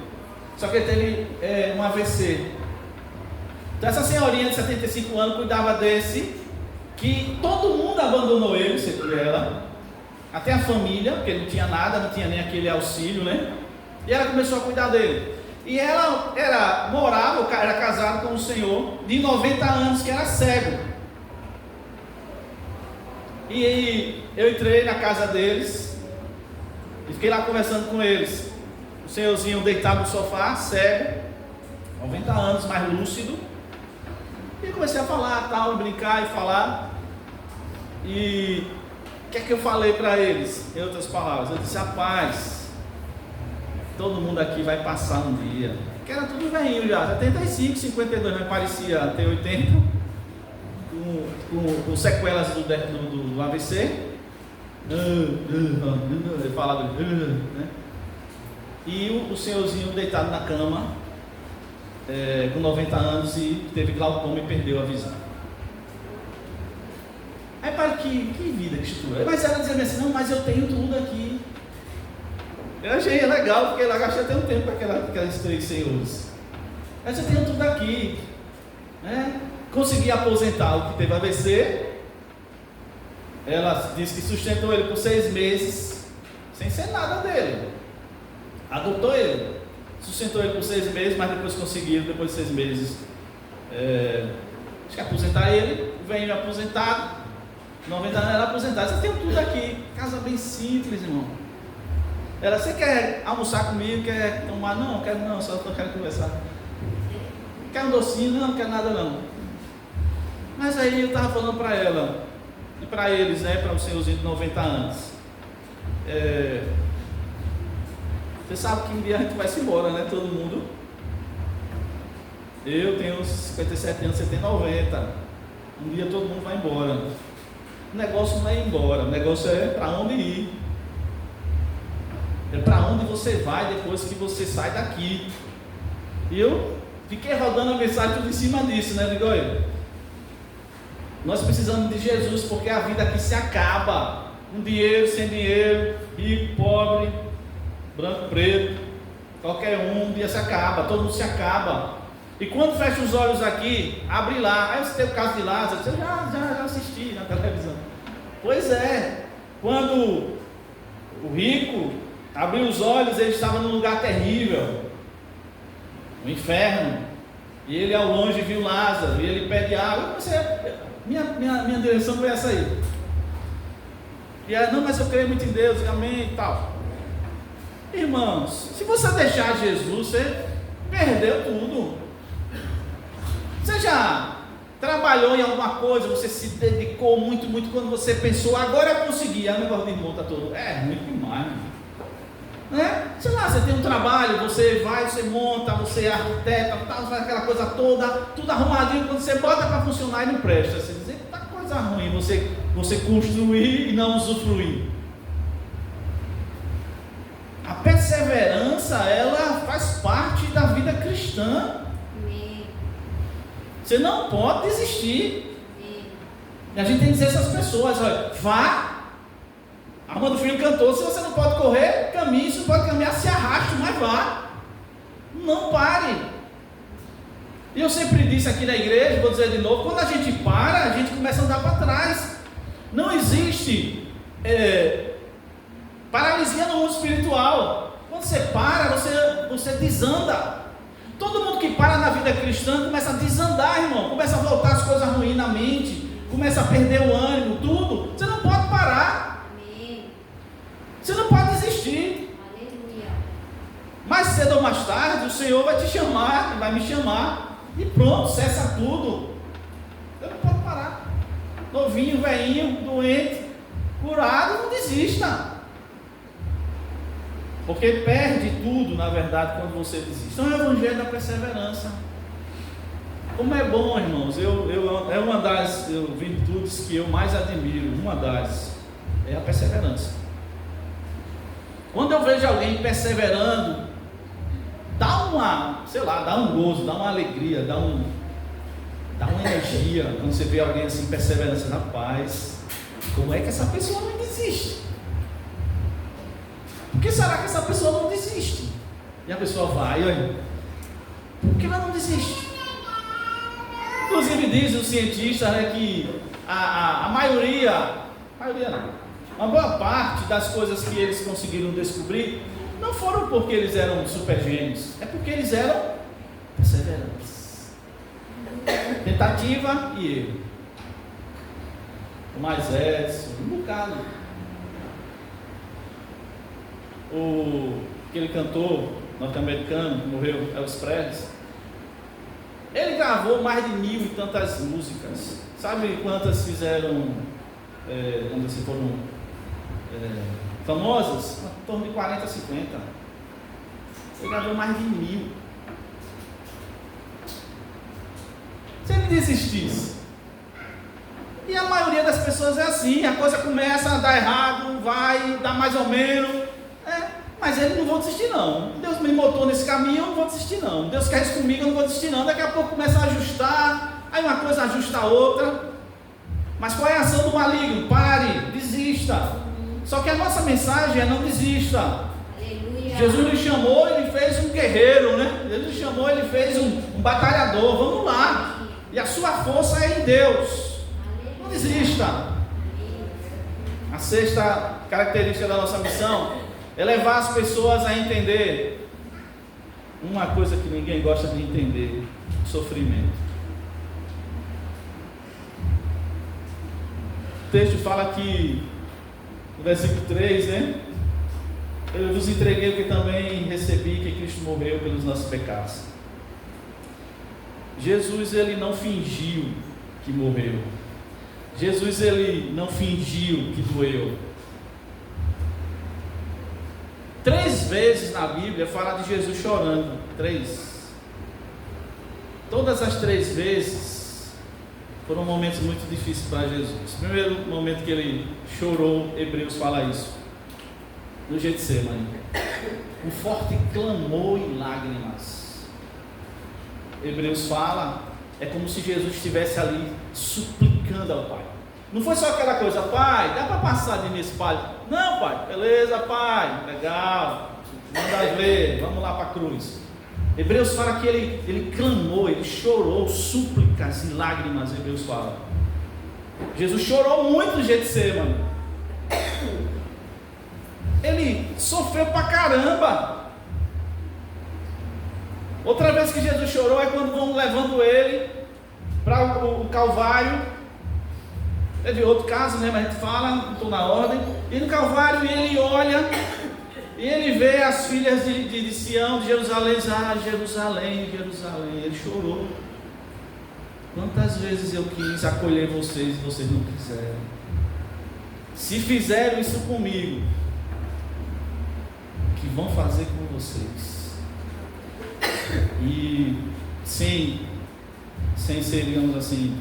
Só que ele teve um AVC. Então essa senhorinha de 75 anos cuidava desse, que todo mundo abandonou ele, segundo ela, até a família, porque ele não tinha nada, não tinha nem aquele auxílio, né? E ela começou a cuidar dele. E ela era casada com um senhor de 90 anos que era cego. E eu entrei na casa deles e fiquei lá conversando com eles. O senhorzinho deitado no sofá, cego, 90 anos, mais lúcido. E comecei a falar, tal, brincar e falar. E o que é que eu falei para eles? Em outras palavras, eu disse, rapaz, todo mundo aqui vai passar um dia. Que era tudo velhinho já, 75, 52, mas parecia ter 80, com sequelas do AVC. Ele falava, né? E o senhorzinho deitado na cama, com 90 anos, e teve glaucoma e perdeu a visão. Aí para que vida que estrutura. Mas ela dizia assim, não, mas eu tenho tudo aqui. Eu achei legal, porque ela gastou até um tempo com aqueles 3 senhores. Mas eu tenho tudo aqui, né? Consegui aposentar o que teve AVC. Ela disse que sustentou ele por 6 meses, sem ser nada dele. Adotou ele, sustentou ele por 6 meses, mas depois conseguiram, depois de 6 meses, acho que aposentar ele. Veio aposentado, 90 anos era aposentado. Você tem tudo aqui, casa bem simples, irmão. Ela, você quer almoçar comigo, quer tomar? Não, quero não, só quero conversar. Quer um docinho? Não, não quero nada não. Mas aí eu estava falando para ela, e para eles, né, para um senhorzinho de 90 anos, você sabe que um dia a gente vai se embora, né, todo mundo. Eu tenho 57 anos, você tem 90. Um dia todo mundo vai embora. O negócio não é ir embora, o negócio é para onde ir. É para onde você vai depois que você sai daqui. E eu fiquei rodando a mensagem tudo em cima disso, né? Digo, olha, nós precisamos de Jesus, porque a vida aqui se acaba. Com dinheiro, sem dinheiro, rico, pobre, branco, preto, qualquer um dia se acaba, todo mundo se acaba. E quando fecha os olhos aqui, abre lá. Aí você tem o caso de Lázaro, eu já assisti na televisão. Pois é, quando o rico abriu os olhos, ele estava num lugar terrível, no inferno. E ele ao longe viu Lázaro, e ele pede água. Minha direção foi essa aí. E ela, não, mas eu creio muito em Deus, amém e tal. Irmãos, se você deixar Jesus, você perdeu tudo. Você já trabalhou em alguma coisa, você se dedicou muito, quando você pensou, agora eu consegui, o negócio de irmão está todo, muito demais, né? Sei lá, você tem um trabalho, você vai, você monta, você arquiteta, faz aquela coisa toda, tudo arrumadinho, quando você bota para funcionar e não presta, você diz, tá coisa ruim, você construir e não usufruir. A perseverança, ela faz parte da vida cristã. Você não pode desistir. E a gente tem que dizer a essas pessoas, olha, vá. A irmã do filho cantou, se você não pode correr, caminhe, se não pode caminhar, se arraste, mas vá. Não pare. E eu sempre disse aqui na igreja, vou dizer de novo, quando a gente para, a gente começa a andar para trás. Não existe paralisia no mundo espiritual. Quando você para, você desanda. Todo mundo que para na vida cristã começa a desandar, irmão. Começa a voltar as coisas ruins na mente. Começa a perder o ânimo, tudo. Você não pode parar. Amém. Você não pode desistir. Aleluia. Mais cedo ou mais tarde, o Senhor vai te chamar, vai me chamar. E pronto, cessa tudo. Você não pode parar. Novinho, velhinho, doente, curado, não desista. Porque perde tudo, na verdade, quando você desiste. Então é o evangelho da perseverança. Como é bom, irmãos. É uma das virtudes que eu mais admiro. Uma das é a perseverança. Quando eu vejo alguém perseverando, dá um gozo, dá uma alegria, dá uma energia. Quando você vê alguém assim, perseverança na paz. Como é que essa pessoa não desiste? Por que será que essa pessoa não desiste? E a pessoa vai, olha. Por que ela não desiste? Inclusive dizem os cientistas, né, que a maioria não, uma boa parte das coisas que eles conseguiram descobrir não foram porque eles eram super gênios, é porque eles eram perseverantes. Tentativa e erro. Thomas Edison, um bocado. Aquele cantor norte-americano que morreu, Elvis Presley, ele gravou mais de 1000 e tantas músicas. Sabe quantas fizeram, quando se foram famosas? Em torno de 40, 50. Ele gravou mais de 1000. Se ele desistisse, e a maioria das pessoas é assim, a coisa começa a dar errado, vai, dá mais ou menos. Mas ele não vou desistir não. Deus me botou nesse caminho, eu não vou desistir não. Deus quer isso comigo, eu não vou desistir não. Daqui a pouco começa a ajustar, aí uma coisa ajusta a outra. Mas qual é a ação do maligno? Pare, desista. Só que a nossa mensagem é não desista. Aleluia. Jesus lhe chamou, ele fez um guerreiro, né? Jesus lhe chamou, ele fez um batalhador. Vamos lá. E a sua força é em Deus. Não desista. A sexta característica da nossa missão é levar as pessoas a entender uma coisa que ninguém gosta de entender: sofrimento. O texto fala que, no versículo 3, né? Eu vos entreguei o que também recebi, que Cristo morreu pelos nossos pecados. Jesus, ele não fingiu que morreu. Jesus, ele não fingiu que doeu. 3 vezes na Bíblia fala de Jesus chorando. 3. Todas as 3 vezes foram momentos muito difíceis para Jesus. O primeiro momento que ele chorou, Hebreus fala isso, no Getsemane, um forte clamor e lágrimas. Hebreus fala, é como se Jesus estivesse ali suplicando ao Pai. Não foi só aquela coisa: Pai, dá para passar de mim esse palho? Não, Pai, beleza, Pai, legal, manda ver, vamos lá para a cruz. Hebreus fala que ele clamou, ele chorou, súplicas e lágrimas. Hebreus fala, Jesus chorou muito no Getsemane. Ele sofreu pra caramba. Outra vez que Jesus chorou é quando vão levando ele para o Calvário. É de outro caso, né? Mas a gente fala, não estou na ordem. E no Calvário ele olha e ele vê as filhas de Sião, de Jerusalém, Jerusalém, Jerusalém. Ele chorou. Quantas vezes eu quis acolher vocês e vocês não quiseram? Se fizeram isso comigo, o que vão fazer com vocês? E sem ser, digamos assim,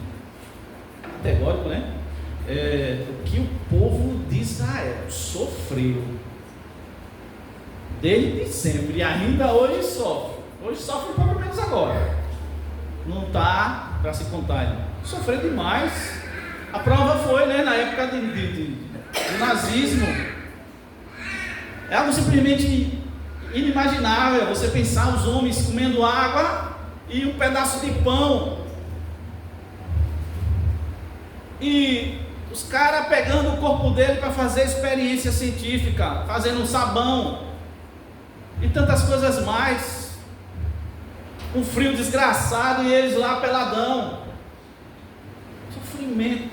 categórico, né? O que o povo de Israel sofreu desde sempre e ainda hoje sofre. Hoje sofre um pouco menos agora. Não está para se contar. Né? Sofreu demais. A prova foi, né, na época do nazismo. É algo simplesmente inimaginável. Você pensar os homens comendo água e um pedaço de pão. E os caras pegando o corpo dele para fazer experiência científica, fazendo um sabão e tantas coisas mais. Um frio desgraçado e eles lá peladão. Sofrimento.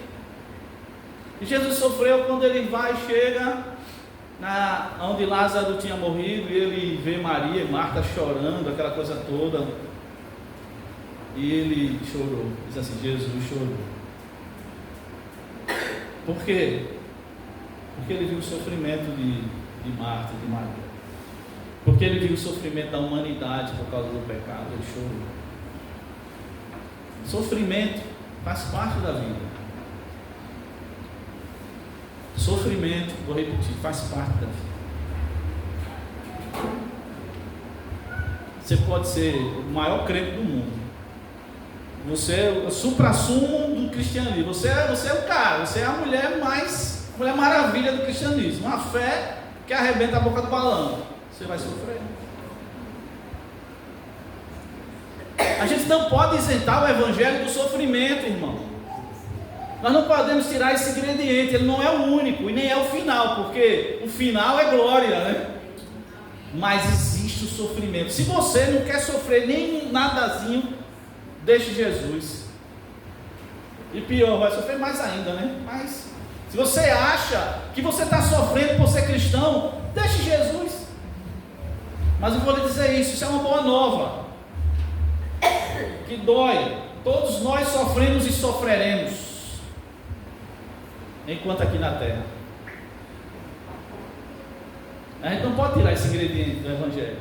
E Jesus sofreu quando ele vai e chega onde Lázaro tinha morrido, e ele vê Maria e Marta chorando, aquela coisa toda. E ele chorou. Diz assim: Jesus chorou. Por quê? Porque ele viu o sofrimento de Marta e de Maria. Porque ele viu o sofrimento da humanidade por causa do pecado. Ele chorou. Sofrimento faz parte da vida. Sofrimento, vou repetir, faz parte da vida. Você pode ser o maior crente do mundo. Você é o supra-sumo do cristianismo. Você é o cara, você é a mulher maravilha do cristianismo. Uma fé que arrebenta a boca do balão. Você vai sofrer. A gente não pode isentar o evangelho do sofrimento, irmão. Nós não podemos tirar esse ingrediente. Ele não é o único e nem é o final, porque o final é glória, né? Mas existe o sofrimento. Se você não quer sofrer nem nadazinho, deixe Jesus. E pior, vai sofrer mais ainda, né? Mas se você acha que você está sofrendo por ser cristão, deixe Jesus. Mas eu vou lhe dizer isso é uma boa nova, que dói. Todos nós sofremos e sofreremos, enquanto aqui na terra. A gente não pode tirar esse ingrediente do evangelho.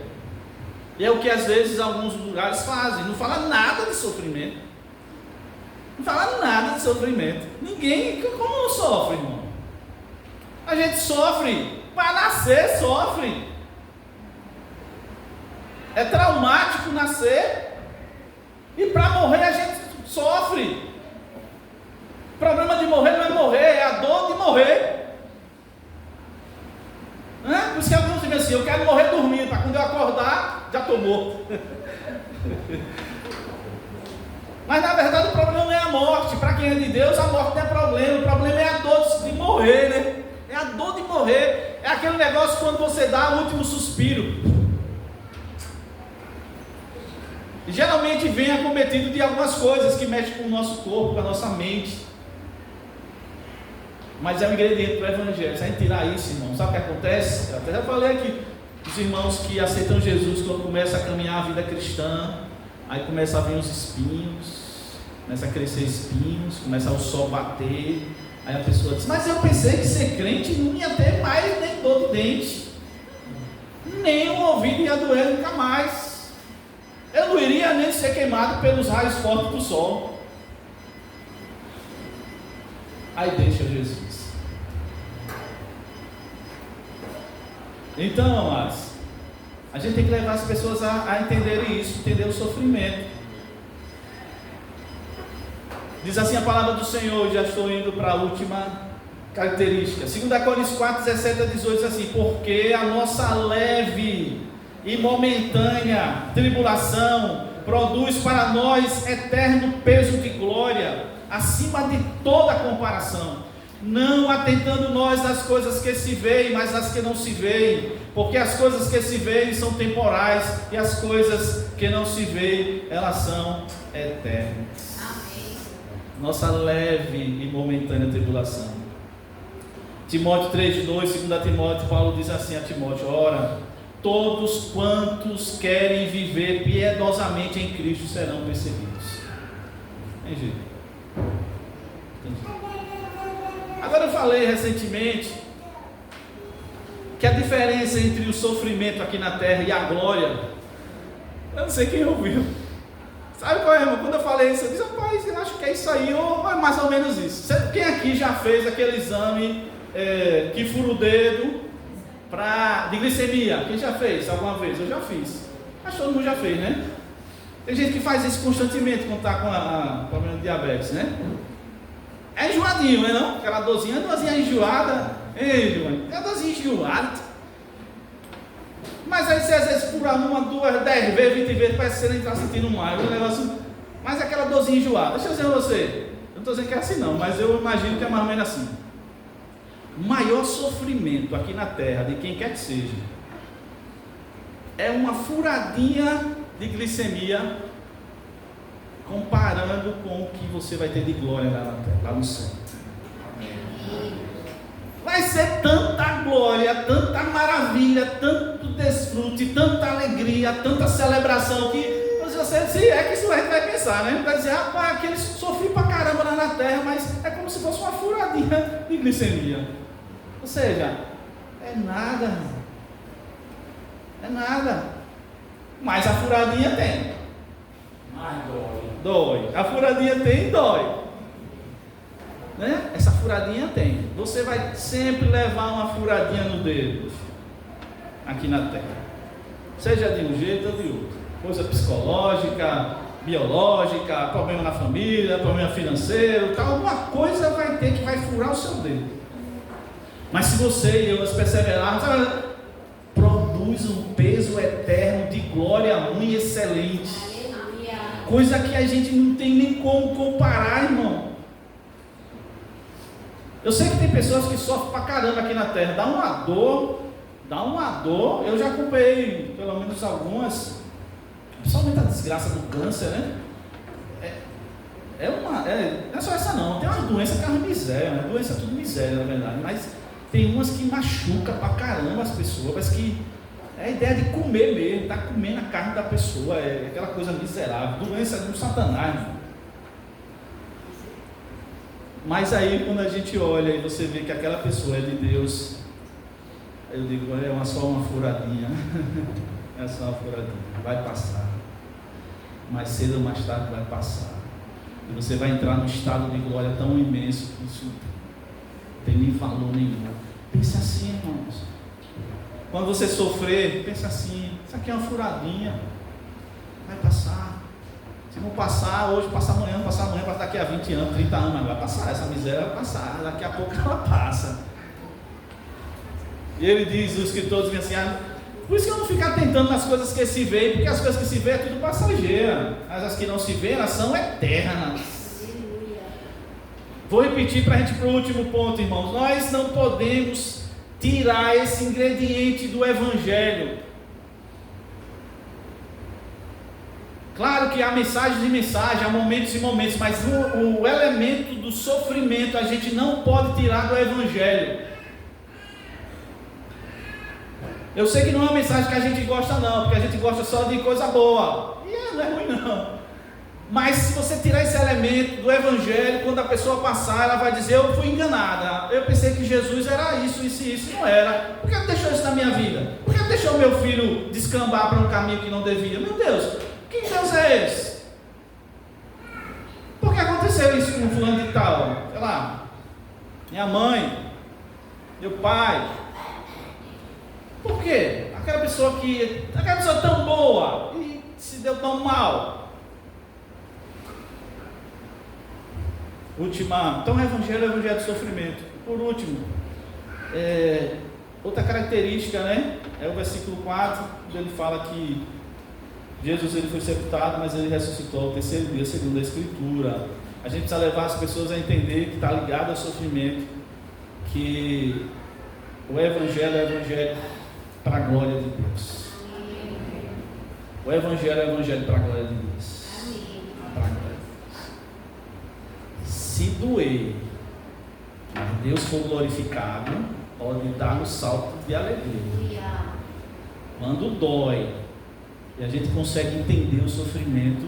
E é o que às vezes alguns lugares fazem. Não fala nada de sofrimento. Não fala nada de sofrimento. Ninguém, como não sofre, irmão? A gente sofre, para nascer sofre. É traumático nascer. E para morrer a gente sofre. O problema de morrer não é morrer, é a dor de morrer. Por isso que alguns dizem assim: eu quero morrer dormindo, para quando eu acordar, já estou morto. Mas na verdade o problema não é a morte. Para quem é de Deus, a morte não é problema. O problema é a dor de morrer, né? É a dor de morrer. É aquele negócio quando você dá o último suspiro. E geralmente vem acometido de algumas coisas que mexem com o nosso corpo, com a nossa mente. Mas é um ingrediente para o evangelho. Se a gente tirar isso, irmão, sabe o que acontece? Eu até já falei aqui, os irmãos que aceitam Jesus, quando começam a caminhar a vida cristã, aí começa a vir os espinhos, começa a crescer espinhos, começa o sol bater, aí a pessoa diz: mas eu pensei que ser crente não ia ter mais nem dor de dente, nem o ouvido ia doer nunca mais, eu não iria nem ser queimado pelos raios fortes do sol. Aí deixa Jesus. Então, amados, a gente tem que levar as pessoas a entenderem isso, entender o sofrimento. Diz assim a palavra do Senhor, já estou indo para a última característica. 2 Coríntios 4, 17 a 18 diz assim: porque a nossa leve e momentânea tribulação produz para nós eterno peso de glória, acima de toda comparação, não atentando nós nas coisas que se veem, mas nas que não se veem, porque as coisas que se veem são temporais, e as coisas que não se veem, elas são eternas. Amém. Nossa leve e momentânea tribulação. Timóteo 3:2, 2 Timóteo, Paulo diz assim a Timóteo: ora, todos quantos querem viver piedosamente em Cristo serão perseguidos. Entendi. Agora, eu falei recentemente que a diferença entre o sofrimento aqui na terra e a glória, eu não sei quem ouviu. Sabe qual é, irmão? Quando eu falei isso, eu disse: rapaz, eu acho que é isso aí, ou é mais ou menos isso. Quem aqui já fez aquele exame que fura o dedo de glicemia? Quem já fez alguma vez? Eu já fiz. Acho que todo mundo já fez, né? Tem gente que faz isso constantemente quando está com problema de diabetes, né? É enjoadinho, não é não? Aquela dorzinha enjoada. Ei, João, é dorzinha enjoada. Mas aí você às vezes fura 1, 2, 10 vezes, 20 vezes, parece que você nem está sentindo mais. Um negócio, mas é aquela dorzinha enjoada. Deixa eu dizer a você, eu não estou dizendo que é assim não, mas eu imagino que é mais ou menos assim. O maior sofrimento aqui na terra, de quem quer que seja, é uma furadinha de glicemia, comparando com o que você vai ter de glória lá na terra, lá no céu. Vai ser tanta glória, tanta maravilha, tanto desfrute, tanta alegria, tanta celebração, que você, se é que isso a gente vai pensar, né? Vai dizer: rapaz, aquele sofri pra caramba lá na terra, mas é como se fosse uma furadinha de glicemia. Ou seja, é nada, irmão. É nada. Mas a furadinha tem. Mas dói. Dói. A furadinha tem e dói. Né? Essa furadinha tem. Você vai sempre levar uma furadinha no dedo aqui na terra. Seja de um jeito ou de outro. Coisa psicológica, biológica, problema na família, problema financeiro, tal. Alguma coisa vai ter que vai furar o seu dedo. Mas se você e eu nos perseverarmos, produz um peso eterno de glória muito excelente. Aleluia. Coisa que a gente não tem nem como comparar, irmão. Eu sei que tem pessoas que sofrem pra caramba aqui na terra. Dá uma dor. Eu já acompanhei pelo menos algumas. Principalmente a desgraça do câncer, né? Não é só essa não. Tem umas doenças que é uma miséria, né? Doença é tudo miséria, na verdade. Mas tem umas que machucam pra caramba as pessoas. Parece que é a ideia de comer mesmo. Tá comendo a carne da pessoa. É aquela coisa miserável. Doença do satanás, né? Mas aí quando a gente olha e você vê que aquela pessoa é de Deus, eu digo: é só uma furadinha. É só uma furadinha. Vai passar. Mais cedo ou mais tarde vai passar. E você vai entrar num estado de glória tão imenso que isso não tem nem valor nenhum. Pense assim, irmãos. Quando você sofrer, pense assim: isso aqui é uma furadinha. Vai passar. Se não passar hoje, passa amanhã, passa daqui a 20 anos, 30 anos, mas vai passar, essa miséria vai passar, daqui a pouco ela passa. E ele diz, o escritor diz assim: por isso que eu não fico atentando nas coisas que se veem, porque as coisas que se veem é tudo passageira, mas as que não se veem, elas são eternas. Aleluia. Vou repetir para a gente ir para o último ponto, irmãos. Nós não podemos tirar esse ingrediente do Evangelho. Claro que há mensagens e mensagens, há momentos e momentos, mas o elemento do sofrimento a gente não pode tirar do Evangelho. Eu sei que não é uma mensagem que a gente gosta não, porque a gente gosta só de coisa boa, e não é ruim não. Mas se você tirar esse elemento do Evangelho, quando a pessoa passar, ela vai dizer: eu fui enganada, eu pensei que Jesus era isso, não era. Por que deixou isso na minha vida? Por que deixou meu filho descambar para um caminho que não devia? Meu Deus, que Deus é esse? Por que aconteceu isso com fulano de tal? Sei lá, minha mãe, meu pai. Por quê? Aquela pessoa tão boa e se deu tão mal. Então o Evangelho é o Evangelho do sofrimento. Por último, outra característica, né? É o versículo 4, onde ele fala que Jesus ele foi sepultado, mas ele ressuscitou ao terceiro dia, segundo a Escritura. A gente precisa levar as pessoas a entender que está ligado ao sofrimento. que o Evangelho é o Evangelho para a glória de Deus. O Evangelho é o Evangelho para a glória de Deus. Para a glória de Deus. Se doer, mas Deus for glorificado, pode dar um salto de alegria. Quando dói e a gente consegue entender o sofrimento,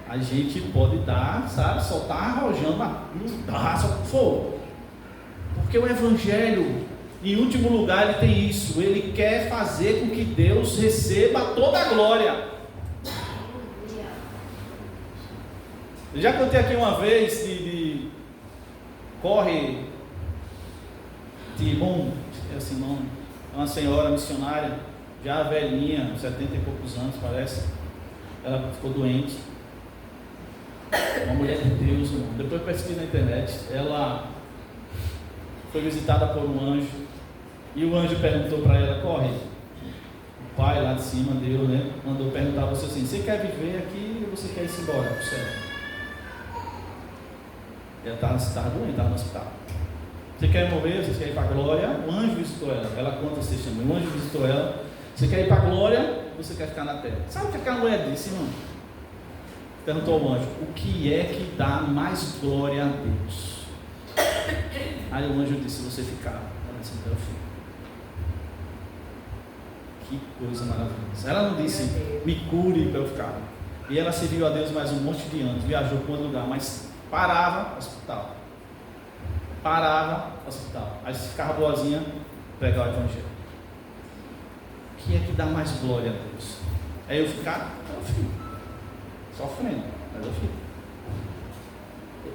a gente pode dar, sabe, soltar arrojando, fogo. Porque o Evangelho, em último lugar, ele tem isso. Ele quer fazer com que Deus receba toda a glória. Eu já contei aqui uma vez corre Timon, uma senhora missionária, já velhinha, 70 e poucos anos parece. Ela ficou doente. Uma mulher de Deus, irmão. Depois pesquisa na internet. Ela foi visitada por um anjo. E o anjo perguntou para ela: corre. O pai lá de cima, Deus, né, mandou perguntar a você assim: você quer viver aqui ou você quer ir embora para o céu? Ela estava doente, estava no hospital. Você quer morrer? Você quer ir para a glória? O anjo visitou ela. Ela conta esse testemunho. O anjo visitou ela. Você quer ir para a glória ou você quer ficar na terra? Sabe o que aquela mulher disse, irmão? Perguntou ao anjo: o que é que dá mais glória a Deus? Aí o anjo disse: você ficar. Ela disse: então eu fico. Que coisa maravilhosa. Ela não disse: me cure para eu ficar. E ela serviu a Deus mais um monte de anos. Viajou para outro lugar, mas parava no hospital. Aí se ficava boazinha, pregar o Evangelho. O que é que dá mais glória a Deus? É eu ficar? Eu fico. Sofrendo, mas eu fico.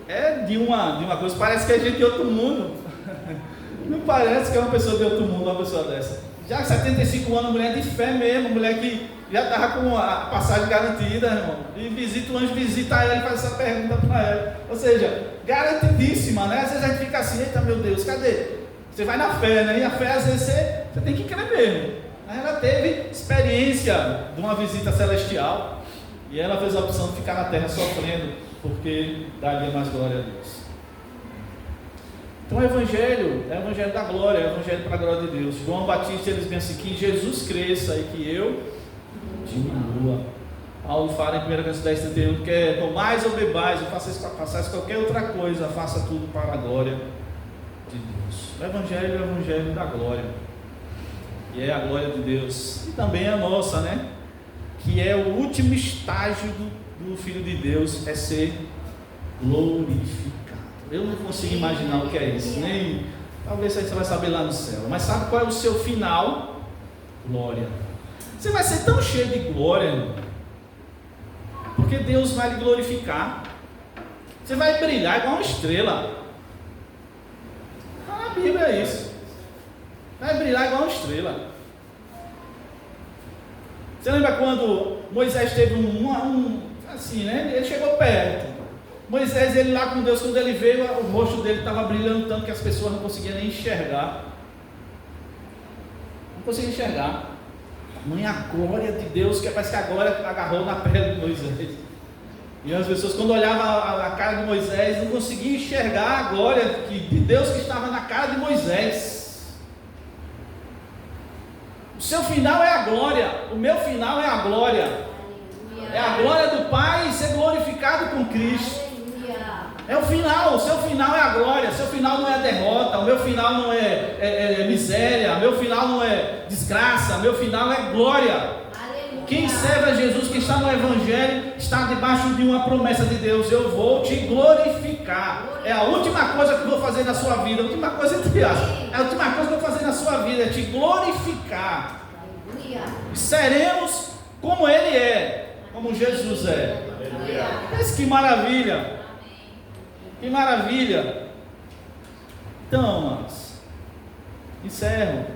É de uma coisa, parece que é gente de outro mundo. Não parece que é uma pessoa de outro mundo, uma pessoa dessa. Já 75 anos, mulher de fé mesmo, mulher que já estava com a passagem garantida, irmão. E visita o anjo, visita ela e faz essa pergunta para ela. Ou seja, garantidíssima, né? Às vezes a gente fica assim: eita meu Deus, cadê? Você vai na fé, né? E a fé às vezes você tem que crer mesmo. Ela teve experiência de uma visita celestial. E ela fez a opção de ficar na terra sofrendo, porque daria mais glória a Deus. Então o Evangelho é o Evangelho da glória, é o Evangelho para a glória de Deus. João Batista, eles bem assim: que Jesus cresça e que eu diminua. Paulo fala em 1 Coríntios 10:31: quer comais ou bebais, ou façais qualquer outra coisa, faça tudo para a glória de Deus. O Evangelho é o Evangelho da glória. E é a glória de Deus. E também a nossa, né? Que é o último estágio do Filho de Deus, é ser glorificado. Eu não consigo imaginar o que é isso, nem talvez você vai saber lá no céu. Mas sabe qual é o seu final? Glória. Você vai ser tão cheio de glória, irmão, porque Deus vai lhe glorificar. Você vai brilhar igual uma estrela. A Bíblia é isso. Vai brilhar igual uma estrela. Você lembra quando Moisés teve assim, né? Ele chegou perto. Moisés, ele lá com Deus, quando ele veio, o rosto dele estava brilhando tanto que as pessoas não conseguiam nem enxergar. Não conseguiam enxergar. A glória de Deus, que parece que a glória agarrou na pele de Moisés. E as pessoas, quando olhavam a cara de Moisés, não conseguiam enxergar a glória de Deus que estava na cara de Moisés. O seu final é a glória, o meu final é a glória. É a glória do Pai ser glorificado com Cristo. É o final, o seu final é a glória, o seu final não é a derrota, o meu final não é miséria, o meu final não é desgraça, o meu final é glória. Quem serve a Jesus, quem está no Evangelho, está debaixo de uma promessa de Deus: eu vou te glorificar. É a última coisa que eu vou fazer na sua vida, a última coisa entre aspas, é a última coisa que eu vou fazer na sua vida, é te glorificar. E seremos como Ele é, como Jesus é. Mas que maravilha! Que maravilha! Então, amados, encerro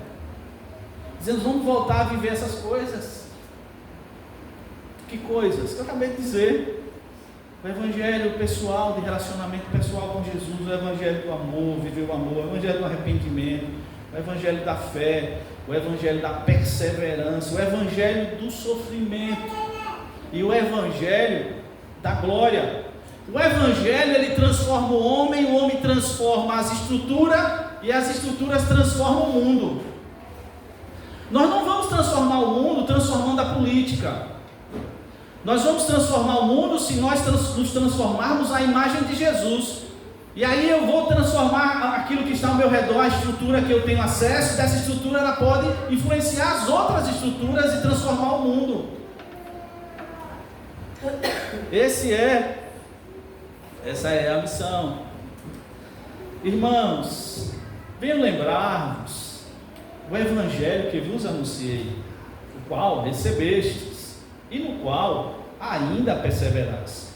dizendo: vamos voltar a viver essas coisas. Que coisas? Que eu acabei de dizer. O Evangelho pessoal, de relacionamento pessoal com Jesus, o Evangelho do amor, viver o amor, o Evangelho do arrependimento, o Evangelho da fé, o Evangelho da perseverança, o Evangelho do sofrimento e o Evangelho da glória. O Evangelho, ele transforma o homem transforma as estruturas e as estruturas transformam o mundo. Nós não vamos transformar o mundo transformando a política. Nós vamos transformar o mundo se nós nos transformarmos à imagem de Jesus. E aí eu vou transformar aquilo que está ao meu redor, a estrutura que eu tenho acesso, dessa estrutura ela pode influenciar as outras estruturas e transformar o mundo. Essa é a missão. Irmãos, venham lembrar-nos o Evangelho que vos anunciei, o qual recebestes e no qual ainda perseverais.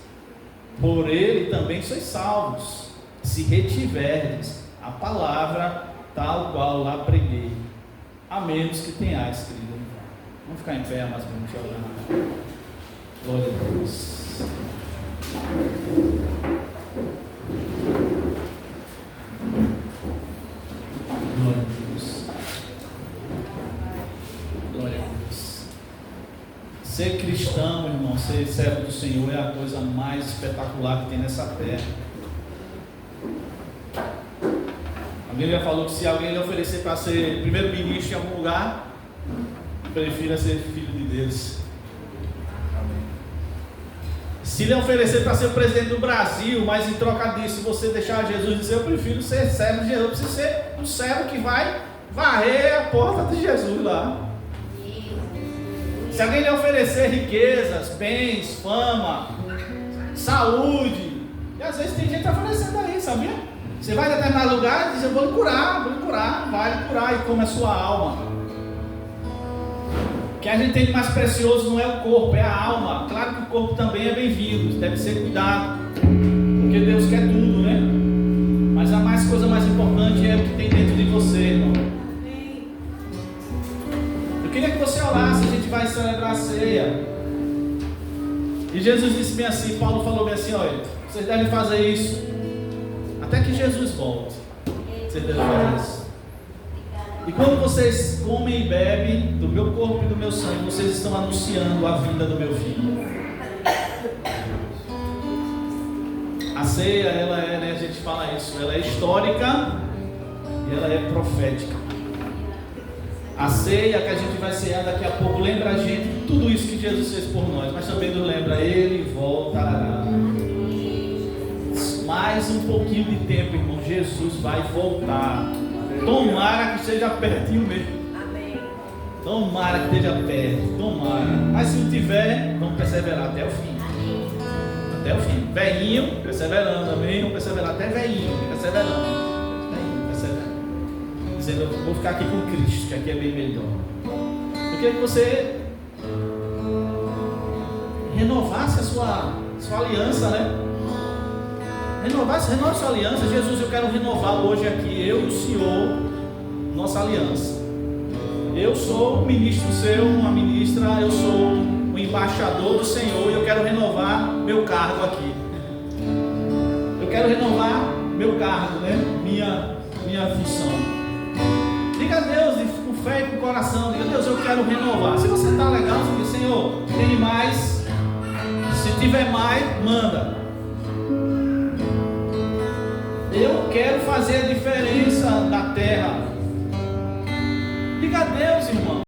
Por ele também sois salvos, se retiverdes a palavra tal qual lá preguei, a menos que tenhais crido em vão. Vamos ficar em pé, mas vamos orar. Glória a Deus. Glória a Deus. Glória a Deus. Ser cristão, irmão, ser servo do Senhor é a coisa mais espetacular que tem nessa terra. A Bíblia falou que se alguém lhe oferecer para ser primeiro-ministro em algum lugar, prefira ser filho de Deus. Se lhe oferecer para ser o presidente do Brasil, mas em troca disso você deixar Jesus dizer, eu prefiro ser servo de Jesus, eu preciso ser um servo que vai varrer a porta de Jesus lá. Se alguém lhe oferecer riquezas, bens, fama, saúde, e às vezes tem gente oferecendo aí, sabia? Você vai em determinado lugar e diz, eu vou lhe curar, vai lhe curar, e come a sua alma. O que a gente tem de mais precioso não é o corpo, é a alma. Claro que o corpo também é bem-vindo, deve ser cuidado, porque Deus quer tudo, né? Mas a coisa mais importante é o que tem dentro de você, irmão. Eu queria que você orasse, a gente vai celebrar a ceia. E Jesus disse bem assim, Paulo falou bem assim, olha, vocês devem fazer isso até que Jesus volte. Vocês devem fazer isso. E quando vocês comem e bebem do meu corpo e do meu sangue, vocês estão anunciando a vinda do meu filho. A ceia, ela é, né, a gente fala isso, ela é histórica e ela é profética. A ceia que a gente vai cear daqui a pouco lembra a gente de tudo isso que Jesus fez por nós, mas também nos lembra, ele voltará. Mais um pouquinho de tempo, irmão, Jesus vai voltar. Tomara que esteja pertinho mesmo. Amém. Tomara que esteja perto, tomara. Mas se não tiver, vamos perseverar até o fim. Até o fim. Velhinho, perseverando, amém? Vamos perseverar até velhinho, perseverando. Velhinho, perseverando. Dizendo, eu vou ficar aqui com Cristo, que aqui é bem melhor. Eu queria que você renovasse a sua aliança, né? Renove sua aliança. Jesus, eu quero renovar hoje aqui, eu e o Senhor, nossa aliança. Eu sou um ministro seu, uma ministra, eu sou um embaixador do Senhor e eu quero renovar meu cargo aqui. Eu quero renovar meu cargo, né? Minha função. Diga a Deus com fé e com coração, diga, Deus, eu quero renovar. Se você está legal, você diz, Senhor, tem mais? Se tiver mais, manda. Eu quero fazer a diferença na terra. Diga a Deus, irmão.